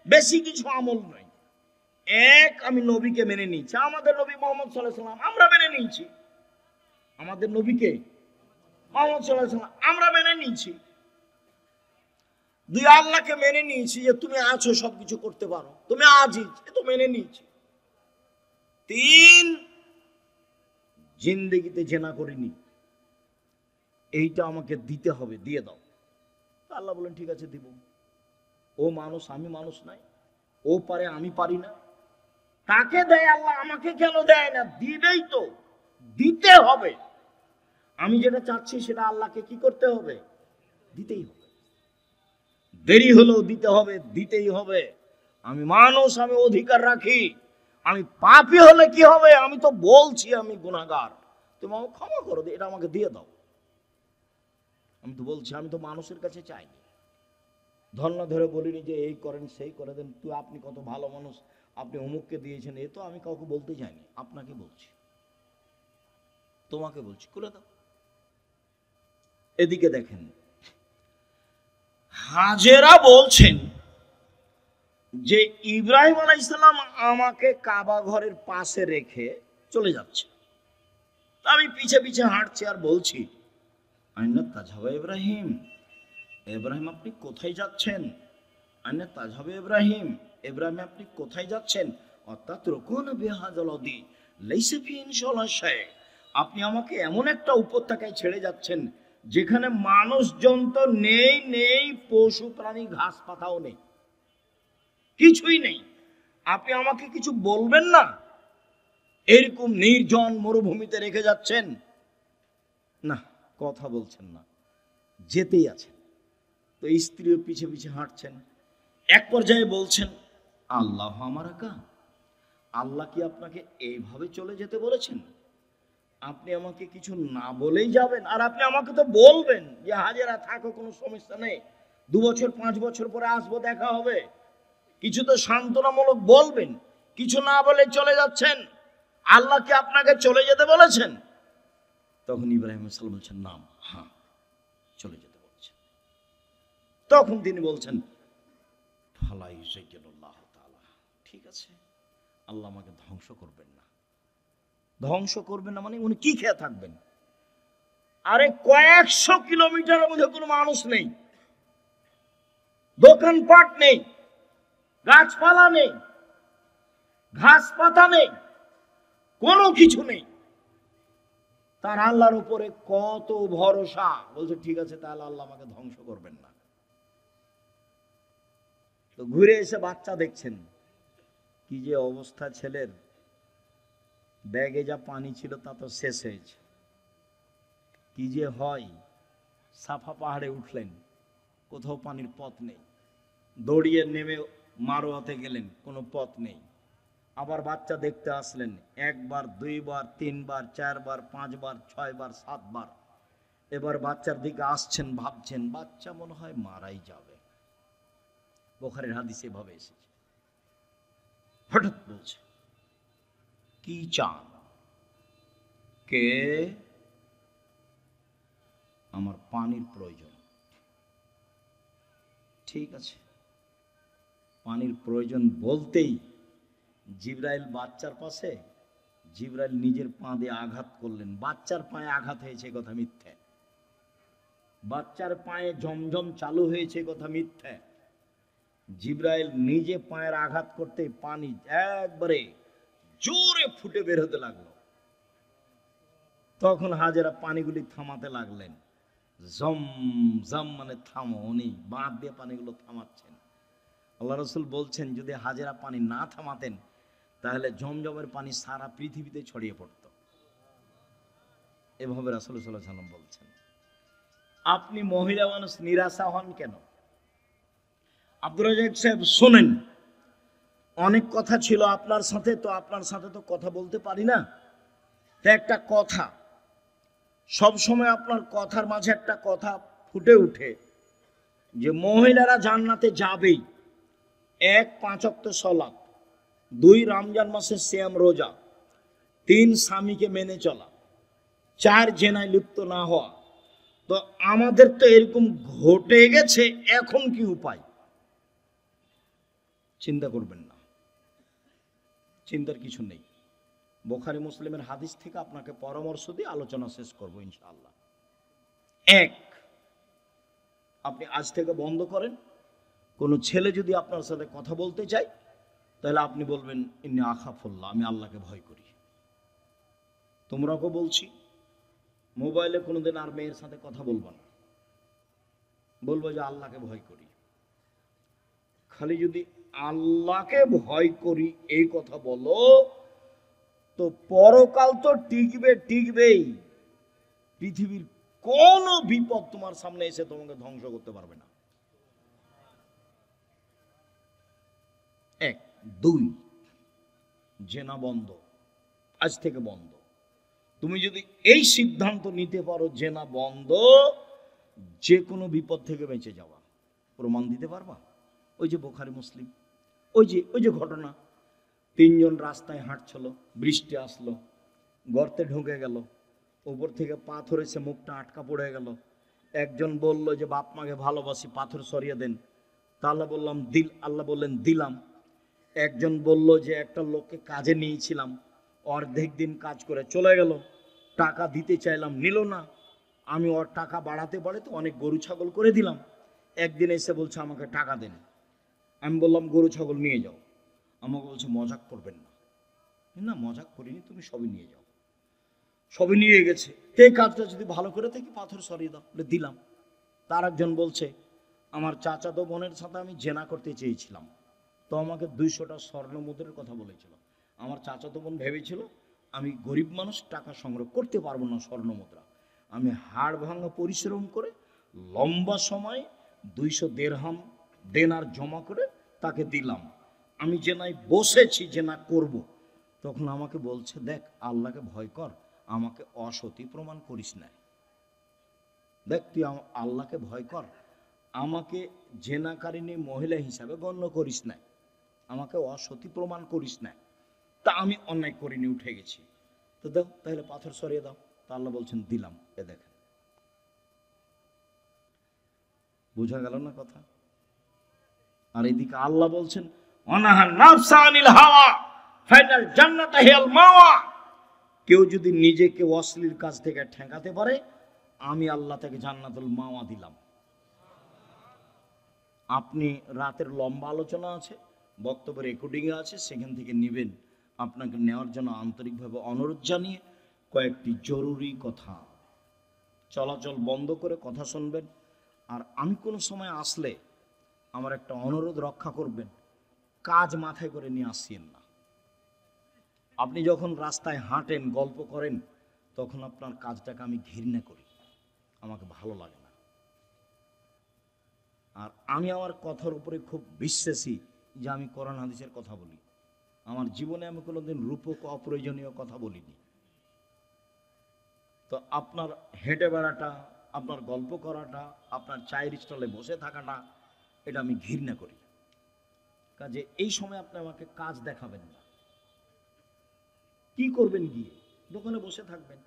[SPEAKER 1] বেশি কিছু আমল নয়। আমি নবীকে মেনে নিয়েছি, আমাদের নবী মুহাম্মদ সাল্লাল্লাহু আলাইহি ওয়াসাল্লাম আমরা মেনে নিয়েছি, আমাদের নবীকে মুহাম্মদ সাল্লাল্লাহু আলাইহি ওয়াসাল্লাম আমরা মেনে নিয়েছি। 2, আল্লাহকে মেনে নিয়েছি যে তুমি আছো, সবকিছু করতে পারো, তুমি আজিজ, এ তো মেনে নিয়েছি। 3, জিন্দেগিতে জেনা করিনি, এইটা আমাকে দিতে হবে, দিয়ে দাও। আল্লাহ বলেন ঠিক আছে দিব। ও মানুষ, আমি মানুষ নাই, ও পারে, আমি পারি না, তাকে দেয় আল্লাহ, আমাকে কেন দেয় না? দিবেই তো, দিতে হবে। আমি যেটা চাচ্ছি সেটা আল্লাহকে কি করতে হবে? দিতেই হবে। দেরি হলেও দিতে হবে, দিতেই হবে। আমি মানুষ, আমি অধিকার রাখি। আমি পাপী হলে কি হবে? আমি তো বলছি আমি গুনাহগার, তুমি আমাকে ক্ষমা করো, এটা আমাকে দিয়ে দাও। আমি তো বলছি, আমি তো মানুষের কাছে চাইনি, ধন্য ধরে বলিনি যে এই করেন সেই করে দেন, তুই আপনি কত ভালো মানুষ, আপনি অমুককে দিয়েছেন, এ তো আমি কাউকে বলতে চাইনি, আপনাকে বলছি, তোমাকে বলছি, করে দাও। এদিকে দেখেন, হাজেরা বলছেন যে ইব্রাহিম আলাইহিস সালাম আমাকে কাবা ঘরের পাশে রেখে চলে যাচ্ছে, আমি পিছে পিছে হাঁটছি আর বলছি আইনা তাজহাবা ইব্রাহিম, ইব্রাহিম আপনি কোথায় যাচ্ছেন? আইনা তাজহাবা ইব্রাহিম, ইব্রাহিম আপনি কোথায় যাচ্ছেন? অর্থাৎ রকুন বিহাযালদি লাইসা ফি ইনশাআল্লাহ শাই, আপনি আমাকে এমন একটা উপত্যকায় ছেড়ে যাচ্ছেন যেখানে মানুষজন তো নেই, পশু প্রাণী ঘাস পাতাও নেই, কিছুই নেই, আপনি আমাকে কিছু বলবেন না? এরকম নির্জন মরুভূমিতে রেখে যাচ্ছেন, না কথা বলছেন না, যেতেই আছেন। তো স্ত্রীও পিছে পিছে হাঁটছেন, এক পর্যায়ে বলছেন আল্লাহ আমারাকা, আল্লাহ কি আপনাকে এইভাবে চলে যেতে বলেছেন? আপনি আমাকে কিছু না বলেই যাবেন? আর আপনি আমাকে তো বলবেন যে হাজেরা থাকো, কোনো সমস্যা নেই, 2 বছর 5 বছর পরে আসবো, দেখা হবে, কিছু তো সান্ত্বনামূলক বলবেন। কিছু না বলে চলে যাচ্ছেন। আল্লাহ কি আপনাকে চলে যেতে বলেছেন? তখন ইব্রাহিম সাল্লাম বলছেন নাম, হ্যাঁ চলে যেতে বলছেন। তখন তিনি বলছেন ফালাই জাইয়াল্লাহু তাআলা, ঠিক আছে, আল্লাহ আমাকে ধ্বংস করবেন না। ধ্বংস করবেন না মানে উনি কি খেয়ে থাকবেন? আরে কয়েকশো কিলোমিটারের মধ্যে কোনো মানুষ নেই, দোকানপাট নেই, গাছপালা নেই, ঘাস পাতা নেই, কোনো কিছু নেই। তার আল্লাহর উপরে কত ভরসা। বলছে ঠিক আছে, তাহলে আল্লাহ আমাকে ধ্বংস করবেন না। তো ঘুরে এসে বাচ্চা দেখছেন, কি যে অবস্থা ছেলের, ব্যাগে যা পানি ছিল তা তো শেষ হয়েছে। কি যে হয়, সাফা পাহাড়ে উঠলেন, কোথাও পানির পথ নেই, দৌড়িয়ে নেমে মারোয়াতে গেলেন, কোনো পথ নেই। আবার বাচ্চা দেখতে আসলেন, 1 বার 2 বার 3 বার 4 বার 5 বার 6 বার 7 বার। এবার বাচ্চার দিকে আসছেন, ভাবছেন বাচ্চা মনে হয় মারাই যাবে। বুখারীর হাদিসে এভাবে এসেছে। হঠাৎ বলছে কি চান? কে? আমার পানির প্রয়োজন। ঠিক আছে, পানির প্রয়োজন বলতেই জিবরাইল বাচ্চার পাশে, জিবরাইল নিজের পা দিয়ে আঘাত করলেন। বাচ্চার পায়ে আঘাত হয়েছে কথা মিথ্যে, বাচ্চার পায়ে জমজম চালু হয়েছে কথা মিথ্যে। জিবরাইল নিজে পায়ের আঘাত করতে পানি একবারে জোরে ফুটে বের হতে লাগলো। তখন হাজেরা পানিগুলি থামাতে লাগলেন। জম জম মানে থামো, উনি বাঁধ দিয়ে পানিগুলো থামাচ্ছেন। আল্লাহ রসুল বলছেন যদি হাজেরা পানি না থামাতেন তাহলে জমজমের পানি সারা পৃথিবীতে ছড়িয়ে পড়ত। এভাবে রাসূল সাল্লাল্লাহু আলাইহি ওয়াসাল্লাম বলছেন। আপনি মহিলা মানুষ নিরাশা হন কেন? আব্দুর রাজ্জাক সাহেব শোনেন, অনেক কথা ছিল আপনার সাথে, তো আপনার সাথে তো কথা বলতে পারি না। তো একটা কথা, সব সময় আপনার কথার মাঝে একটা কথা ফুটে উঠে যে মহিলারা জান্নাতে যাবেই। 1 5 ওয়াক্ত সালাত, 2 রমজান মাসের সিয়াম রোজা, 3 স্বামীকে মেনে চলা, 4 জেনায় লিপ্ত না হওয়া। তো আমাদের তো এরকম ঘটে গেছে, এখন কি উপায়? চিন্তা করবেন না, চিন্তার কিছু নেই। বুখারী মুসলিমের হাদিস থেকে আপনাকে পরামর্শ দিয়ে আলোচনা শেষ করব ইনশাআল্লাহ। 1, আপনি আজ থেকে বন্ধ করেন, কোনো ছেলে যদি আপনার সাথে কথা বলতে চায় তাহলে আপনি বলবেন ইন্নী আখাফুল্লাহ, আমি আল্লাহকে ভয় করি। তোমরাকে বলছি, মোবাইলে কোনোদিন আর মেয়ের সাথে কথা বলবো না, বলবো যে আল্লাহকে ভয় করি। খালি যদি আল্লাহকে ভয় করি এই কথা বলো, তো পরকাল তো টিকবেই। পৃথিবীর কোন বিপদ তোমার সামনে এসে তোমাকে ধ্বংস করতে পারবে না। 1, 2, জেনা বন্ধ, আজ থেকে বন্ধ। তুমি যদি এই সিদ্ধান্ত নিতে পারো জেনা বন্ধ, যে কোনো বিপদ থেকে বেঁচে যাওয়া। প্রমাণ দিতে পারবা? ওই যে বুখারী মুসলিম, ওই যে ঘটনা, 3 জন রাস্তায় হাঁটছিল, বৃষ্টি আসলো, গর্তে ঢুকে গেল, উপর থেকে পাথর এসে মুখটা আটকা পড়ে গেল। একজন বলল যে বাপ মাকে ভালোবাসি, পাথর সরিয়ে দেন। তাহলে বললাম আল্লাহ বললেন দিলাম। একজন বলল যে একটা লোককে কাজে নিয়েছিলাম, অর্ধেক দিন কাজ করে চলে গেল, টাকা দিতে চাইলাম নিল না, আমি ওর টাকা বাড়াতে তো অনেক গরু ছাগল করে দিলাম। একদিন এসে বলছে আমাকে টাকা দেন। আমি বললাম গরু ছাগল নিয়ে যাও। আমাকে বলছে মজাক করবেন না। না মজাক করিনি, তুমি সবই নিয়ে যাও। সবই নিয়ে গেছে। এই কাজটা যদি ভালো করে থাকি পাথর সরিয়ে দাও, বলে দিলাম। তার একজন বলছে আমার চাচাতো বোনের সাথে আমি জেনা করতে চেয়েছিলাম, তো আমাকে 200টা স্বর্ণ মুদ্রার কথা বলেছিল। আমার চাচাতো বোন ভেবেছিল আমি গরিব মানুষ, টাকা সংগ্রহ করতে পারবো না স্বর্ণ মুদ্রা। আমি হাড় ভাঙা পরিশ্রম করে লম্বা সময় 200 দিরহাম দেনার জমা করে তাকে দিলাম। আমি জেনায় বসেছি, জেনা করব। তখন আমাকে বলছে দেখ আল্লাহকে ভয় কর, আমাকে অসতী প্রমাণ করিস না। দেখ তুই আল্লাহকে ভয় কর, আমাকে জেনাকারিনী মহিলা হিসাবে গণ্য করিস না, আমাকে অসতী প্রমাণ করিস না, তা আমি অন্যায় করিনি, উঠে গেছি, তো দাও তাহলে পাথর সরিয়ে দাও। তা আল্লাহ বলছেন দিলাম। এ দেখেন, বোঝা গেল না কথা? আর এদিকে আল্লাহ বলছেন অনাহা নাফসা আনিল হাওয়া ফাইনাল জান্নাত হিয়াল মাওয়া। কেউ যদি নিজেকে অশ্লীল কাজ থেকে ঠেকাতে পারে, আমি আল্লাহ তাকে জান্নাতুল মাওয়া দিলাম। আপনি রাতের লম্বা আলোচনা আছে, বক্তব্য রেকর্ডিং আছে, সেখান থেকে নেবেন। আপনাকে নেওয়ার জন্য আন্তরিকভাবে অনুরোধ জানিয়ে কয়েকটি জরুরি কথা, চলাচল বন্ধ করে কথা শুনবেন। আর আমি কোনো সময় আসলে আমার একটা অনুরোধ রক্ষা করবেন, কাজ মাথায় করে নিয়ে আসছেন না। আপনি যখন রাস্তায় হাঁটেন, গল্প করেন, তখন আপনার কাজটাকে আমি ঘৃণা করি, আমাকে ভালো লাগে না। আর আমি আমার কথার উপরে খুব বিশ্বাসী যে আমি কোরআন হাদিসের কথা বলি। আমার জীবনে আমি কোনোদিন রূপক অপ্রয়োজনীয় কথা বলিনি। তো আপনার হেঁটে বেড়াটা, আপনার গল্প করাটা, আপনার চায়ের স্টলে বসে থাকাটা, এটা আমি ঘৃণা করি। কাজে এই সময় আপনি আমাকে কাজ দেখাবেন না। কি করবেন? গিয়ে দোকানে বসে থাকবেন,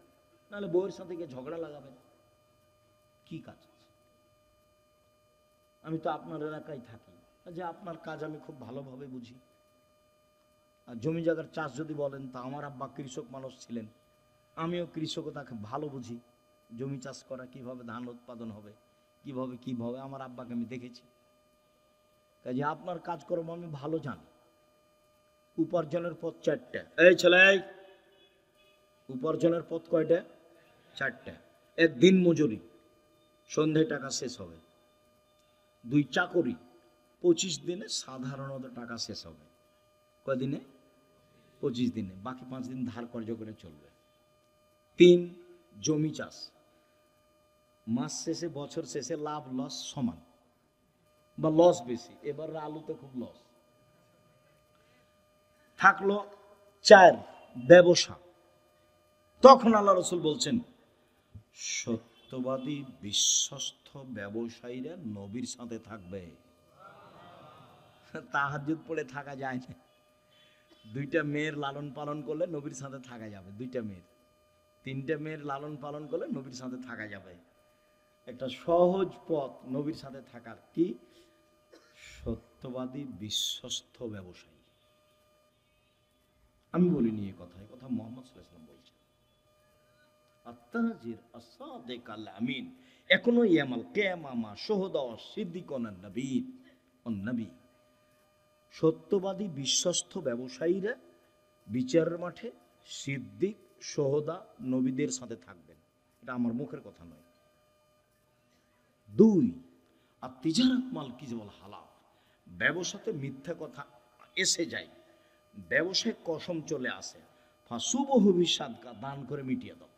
[SPEAKER 1] নাহলে বউয়ের সাথে গিয়ে ঝগড়া লাগাবেন। কি কাজ আছে? আমি তো আপনার এলাকায় থাকি, যে আপনার কাজ আমি খুব ভালোভাবে বুঝি। আর জমি জায়গার চাষ যদি বলেন, তা আমার আব্বা কৃষক মানুষ ছিলেন, আমিও কৃষকতাকে ভালো বুঝি। জমি চাষ করা, কিভাবে ধান উৎপাদন হবে, কিভাবে আমার আব্বাকে আমি দেখেছি। কাজে আপনার কাজকর্ম আমি ভালো জানি। উপার্জনের পথ চারটা। এই ছেলে, উপার্জনের পথ কয়টা? চারটা। এক, দিন মজুরি, সন্ধ্যায় টাকা শেষ হবে। 2, চাকরি, 25 দিনে সাধারণত টাকা শেষ হবে। কয়দিনে? 25 দিনে, বাকি 5 দিন ধার কর্য করে চলবে। 3, জমি চাষ, মাস শেষে বছর শেষে লাভ লস সমান বা লস বেশি। এবার আলুতে খুব লস থাকলো। 4, ব্যবসা। তখন আল্লাহ রসুল বলছেন সত্যবাদী বিশ্বস্ত ব্যবসায়ীরা নবীর সাথে থাকবে। তাহাজ্জুদ পড়ে থাকা যায় না। 2টা মেয়ের লালন পালন করলে নবীর সাথে থাকা যাবে। 2টা মেয়ের, 3টে মেয়ের লালন পালন করলে নবীর সাথে থাকা যাবে। একটা সহজ পথ নবীর সাথে থাকার, কি? সত্যবাদী বিশ্বস্ত ব্যবসায়ী। আমি বলিনি এই কথা, এই কথা মুহাম্মদ সাল্লাল্লাহু আলাইহি ওয়াসাল্লাম বলছেন। আত-তাজির আস-সাদিক আল-আমিন এখনো ইয়ামাল কিয়ামা শুহাদা সিদ্দিকুন নবীন নবী। সত্যবাদী বিশ্বস্ত ব্যবসায়ীরা বিচারের মাঠে সিদ্দিক, শুহাদা, নবীদের সাথে থাকবেন। এটা আমার মুখের কথা নয়। 2, আর তিজারাত মাল কিজবাল হালাল, ব্যবসাতে মিথ্যা কথা এসে যায়, ব্যবসায় কসম চলে আসে, ফাসুবহু বিসাদকা, দান করে মিটিয়ে দাও।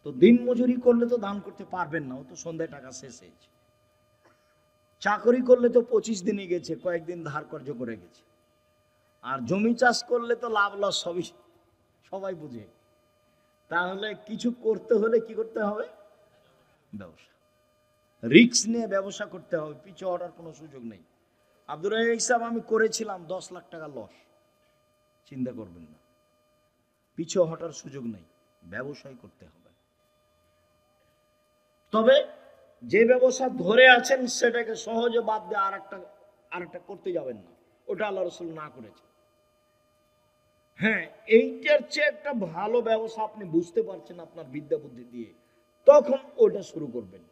[SPEAKER 1] তো দিন মজুরি করলে তো দান করতে পারবেন না, ও তো সন্ধ্যায় টাকা শেষ হয়েছে। চাকরি করলে তো 25 দিনই গেছে, কয়েকদিন ধার কর্য করে গেছে। আর জমি চাষ করলে তো লাভ লস সবাই বুঝে। তাহলে কিছু করতে হলে কি করতে হবে? ব্যবসা। রিস্ক নিয়ে ব্যবসা করতে হবে, পিছু হটার কোনো সুযোগ নেই। আব্দুর রাজ্জাক সাহেব, আমি করেছিলাম 10 লাখ টাকা লস, চিন্তা করবেন না, পিছু হটার সুযোগ নেই, ব্যবসায় করতে হবে। তবে যে ব্যবসা ধরে আছেন সেটাকে সহজে বাদ দিয়ে আরেকটা করতে যাবেন না, ওটা আল্লাহ রাসূল না করেছে। হ্যাঁ, এইটার চেয়ে একটা ভালো ব্যবসা আপনি বুঝতে পারছেন আপনার বিদ্যা বুদ্ধি দিয়ে, তখন ওটা শুরু করবেন।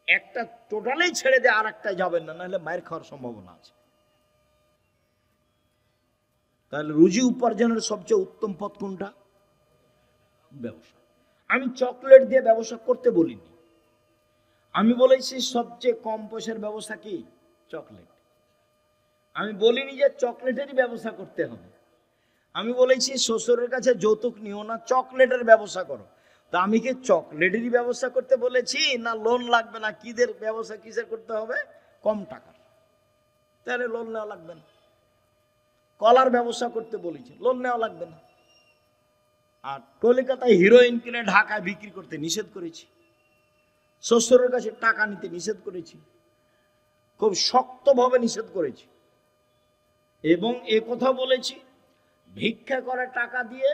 [SPEAKER 1] একটা টোটালি ছেড়ে দিয়ে আরেকটা যাবেন না, নাহলে মায়ের খাওয়ার সম্ভাবনা আছে। তাহলে রুজি উপার্জনের সবচেয়ে উত্তম পথ কোনটা? ব্যবসা। আমি চকলেট দিয়ে ব্যবসা করতে বলিনি, আমি বলেছি সবচেয়ে কম পয়সার ব্যবসা কি? চকলেট। আমি বলিনি যে চকলেটেরই ব্যবসা করতে হবে। আমি বলেছি শ্বশুরের কাছে যৌতুক নিও না, চকলেটের ব্যবসা করো। তা আমি কি চকলেটেরই ব্যবসা করতে বলেছি, না লোন লাগবে না কিদের ব্যবসা কিসের করতে হবে? কম টাকার, তাহলে লোন নেওয়া লাগবে না। কলার ব্যবসা করতে বলেছি, লোন নেওয়া লাগবে না। আর কলকাতায় হিরোইন কিনে ঢাকায় বিক্রি করতে নিষেধ করেছি, শ্বশুরের কাছে টাকা নিতে নিষেধ করেছি, খুব শক্তভাবে নিষেধ করেছি। এবং এ কথা বলেছি, ভিক্ষা করে টাকা দিয়ে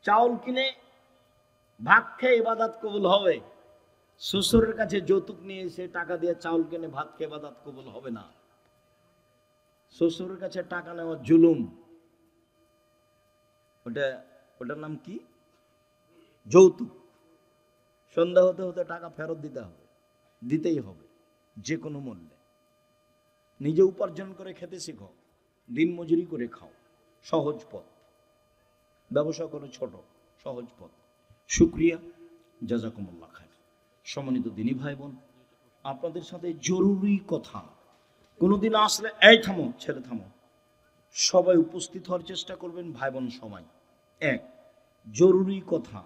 [SPEAKER 1] চাউল কিনে ভাত খেয়ে ইবাদত কবুল হবে, শ্বশুরের কাছে যৌতুক নিয়ে এসে টাকা দিয়ে চাউল কিনে ভাত খেয়ে ইবাদত কবুল হবে না। শ্বশুরের কাছে টাকা নেওয়া জুলুম, ওটার নাম কি? যৌতুক। সন্ধ্যা হতে হতে টাকা ফেরত দিতে হবে, দিতেই হবে যে কোনো মূল্যে। নিজে উপার্জন করে খেতে শিখো, দিন মজুরি করে খাও, সহজ পথ। ব্যবসা করো ছোট, সহজ পথ। শুকরিয়া, জাযাকুমুল্লাহ খায়র। সম্মানিত দিনী ভাই বোন, আপনাদের সাথে জরুরি কথা। কোনোদিন আসলে এই থামো, ছেলে থামো, সবাই উপস্থিত হওয়ার চেষ্টা করবেন, ভাই বোন সবাই। এক, জরুরি কথা,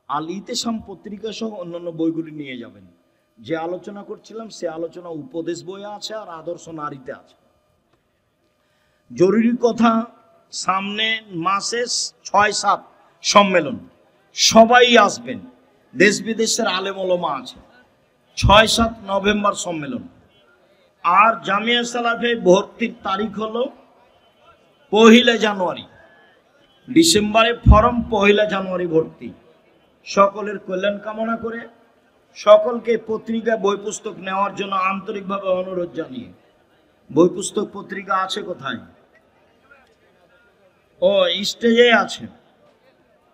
[SPEAKER 1] আল ইতিসাম পত্রিকা সহ অন্যান্য বইগুলি নিয়ে যাবেন। যে আলোচনা করছিলাম সে আলোচনা উপদেশ বইয়ে আছে আর আদর্শ নারীতে আছে। জরুরি কথা, সামনে মাসে 6-7 সম্মেলন, সবাই আসবেন, দেশ বিদেশের আলেম ওলামা আছে। 6-7 নভেম্বর সম্মেলন। আর জামিয়া সালাফে ভর্তির তারিখ হলো 1 জানুয়ারি। ডিসেম্বরে ফরম, 1 জানুয়ারি ভর্তি। সকলের কল্যাণ কামনা করে সকলকে পত্রিকা বই পুস্তক নেওয়ার জন্য আন্তরিকভাবে অনুরোধ জানিয়ে। বই পুস্তক পত্রিকা আছে কোথায়? ও স্টেজে আছে,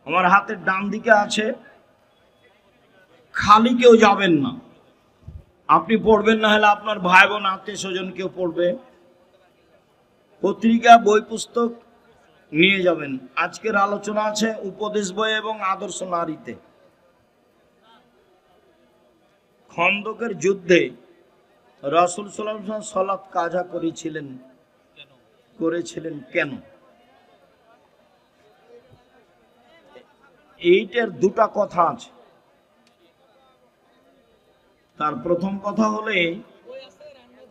[SPEAKER 1] আমার হাতের ডান দিকে আছে। খালি কেউ যাবেন না, আপনি পড়বেন না, হলে আপনার ভাই বোন আত্মীয় স্বজন কেউ পড়বে। পত্রিকা বই পুস্তক নিয়ে যাবেন। আজকের আলোচনা আছে উপদেশ বই এবং আদর্শ নারীতে। খন্দকের যুদ্ধে রাসূল সাল্লাল্লাহু আলাইহি ওয়াসাল্লাম সালাত কাজা করেছিলেন কেন? এইটার দুটা কথা আছে। তার প্রথম কথা হলে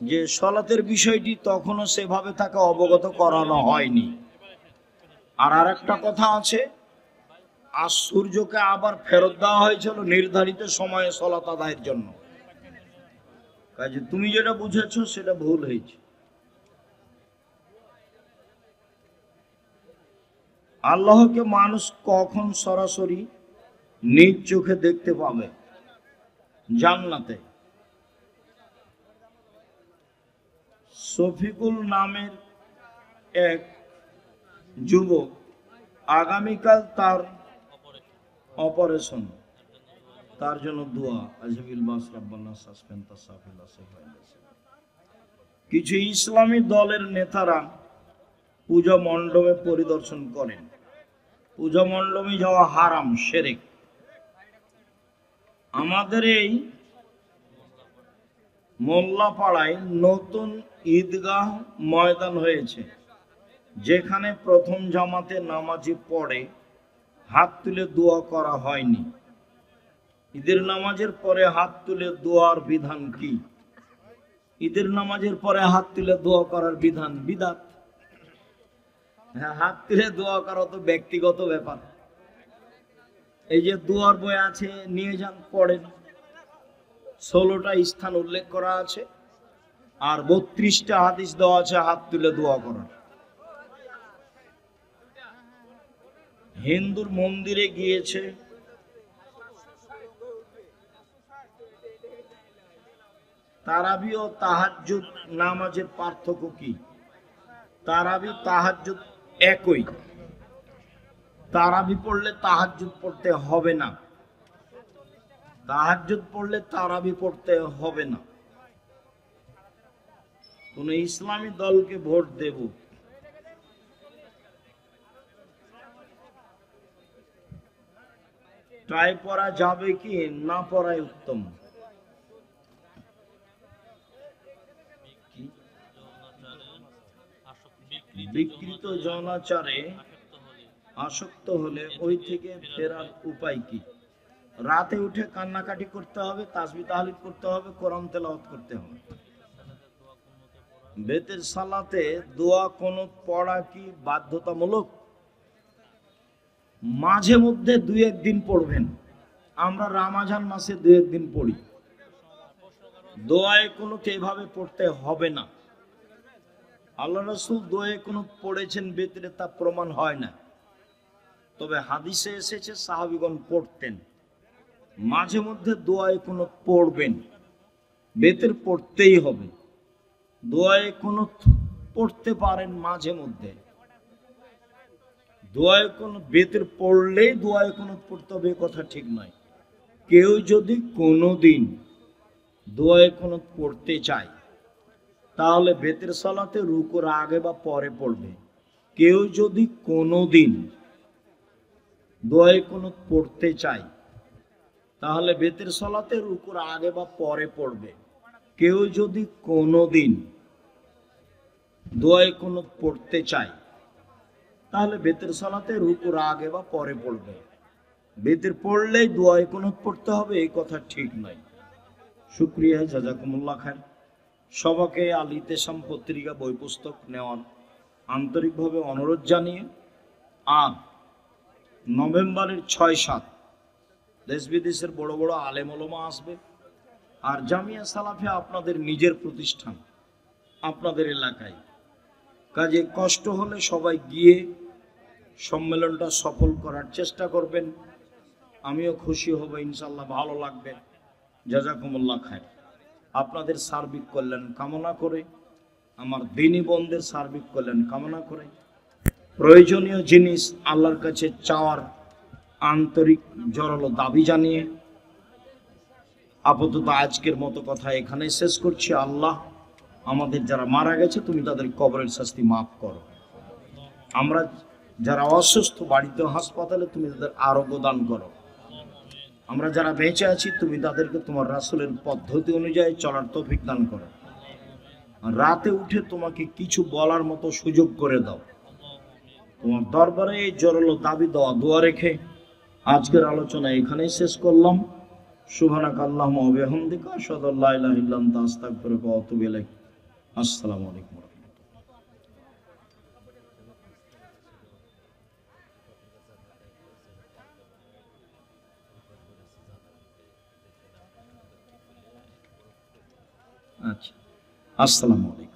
[SPEAKER 1] যে সালাতের বিষয়টি তখনও সেভাবে তাকে অবগত করানো হয়নি। আর আরেকটা কথা আছে, আজ সূর্যকে আবার ফেরত দেওয়া হয়েছিল নির্ধারিত সময়ে সালাত আদায়ের জন্য। কাজে তুমি যেটা বুঝেছো সেটা ভুল হয়েছে। আল্লাহকে মানুষ কখন সরাসরি নিজ চোখে দেখতে পাবে? জান্নাতে। শফিকুল নামের এক যুবক, আগামীকাল তার অপারেশন, তার জন্য দোয়া। কিছু ইসলামী দলের নেতারা পূজা মণ্ডপে পরিদর্শন করেন। পূজা মণ্ডপে যাওয়া হারাম, শিরক। আমাদের এই মোল্লাপাড়ায় নতুন ঈদগাহ ময়দান হয়েছে, যেখানে প্রথম জামাতে নামাজি পড়ে হাত তুলে দোয়া করা হয়নি। ঈদের নামাজের পরে হাত তুলে দোয়ার বিধান কি? ঈদের নামাজের পরে হাত তুলে দোয়া করার বিধান বিদআত। হ্যাঁ, হাত তুলে দোয়া করা তো ব্যক্তিগত ব্যাপার। এই যে দোয়ার বই আছে, নিয়ে যান, পড়েন। 16টা স্থান উল্লেখ করা আছে আর 32টা হাদিস দেওয়া আছে হাত তুলে দোয়া করার। হিন্দুর মন্দিরে গিয়েছে, তারাবি ও তাহাজ্জুদ নামাজের পার্থক্য কি? তারাবি তাহাজ্জুদ একই। তারাবি পড়লে তাহাজ্জুদ পড়তে হবে না, তাহাজ্জুদ পড়লে তারাবি পড়তে হবে না। কোন ইসলামী দলকে ভোট দেব? টাই পরা যাবে কি না পরাই উত্তম? বিকৃত যৌনাচারে আসক্ত হলে ওই থেকে ফেরার উপায় কি? রাতে উঠে কান্নাকাটি করতে হবে, তাসবিহ তাহলিল করতে হবে, কোরআন তেলাওয়াত করতে হবে। বেতের সালাতে দোয়া কুনুত পড়া কি বাধ্যতামূলক? মাঝে মধ্যে দুই একদিন পড়বেন। আমরা রমজান মাসে দুই একদিন পড়ি। দোয়ায়ে কুনুত এভাবে পড়তে হবে না। আল্লাহ রাসূল দোয়ায়ে কুনুত পড়েছেন ভিতরে তা প্রমাণ হয় না, তবে হাদিসে এসেছে সাহাবীগণ পড়তেন। মাঝে মধ্যে দোয়ায়ে কুনুত পড়বেন, বেতের পড়তেই হবে। দোয়ায়ে কুনুত পড়তে পারেন মাঝে মধ্যে। দোয়ায়ে কুনুত বেতের পড়লেই দোয়ায়ে কুনুত পড়তে হবে কথা ঠিক নয়। কেউ যদি কোনোদিন দোয়ায়ে কুনুত পড়তে চায় তাহলে বেতের সালাতে রুকুর আগে বা পরে পড়বে। কেউ যদি কোনোদিন দোয়ায়ে কুনুত পড়তে চায় তাহলে বেতের সালাতে রুকুর আগে বা পরে পড়বে। কেউ যদি কোনোদিন দোয়ায়ে কুনুত পড়তে চায় তাহলে বেতের সালাতে রুকুর আগে বা পরে পড়বে। বেতের পড়লেই দোয়ায়ে কুনুত পড়তে হবে এই কথা ঠিক নয়। শুকরিয়া, জাযাকুমুল্লাহ খায়ের। সবাইকে আল ইতিসাম পত্রিকা বই পুস্তক নেওয়ার আন্তরিকভাবে অনুরোধ জানিয়ে, আর নভেম্বরের 6-7 দেশ বিদেশের বড় বড় আলেম ওলামা আসবে। আর জামিয়া সালাফিয়া আপনাদের নিজের প্রতিষ্ঠান, আপনাদের এলাকায়, কাজে কষ্ট হলে সবাই গিয়ে সম্মেলনটা সফল করার চেষ্টা করবেন। আমিও খুশি হব, ইনশাল্লাহ ভালো লাগবে। জাযাকুমুল্লাহ খায়ের। আপনাদের সার্বিক কল্যাণ কামনা করে, আমার দিনী বোনদের সার্বিক কল্যাণ কামনা করে, প্রয়োজনীয় জিনিস আল্লাহর কাছে চাওয়ার আন্তরিক জোরালো দাবি জানিয়ে আপাতত আজকের মতো কথা এখানে শেষ করছি। আল্লাহ আমাদের যারা মারা গেছে তুমি তাদের কবরের শাস্তি মাফ করো। আমরা যারা অসুস্থ বাড়িতে হাসপাতালে তুমি তাদের আরোগ্য দান করো। আমরা যারা বেঁচে আছি তুমি তাদেরকে তোমার রাসূলের পদ্ধতি অনুযায়ী চলার তৌফিক দান করো। রাতে উঠে তোমাকে কিছু বলার মতো সুযোগ করে দাও। তোমার দরবারে এই জোরালো দাবি দেওয়া দোয়া রেখে আজকের আলোচনা এখানেই শেষ করলাম। সুবহানাকা আল্লাহুম্মা ওয়া বিহামদিকা আশহাদু আল্লা ইলাহা ইল্লা আনতা আস্তাগফিরুকা ওয়া আতুবু ইলাইক। আসসালামু আলাইকুম। আচ্ছা, আসসালামু আলাইকুম।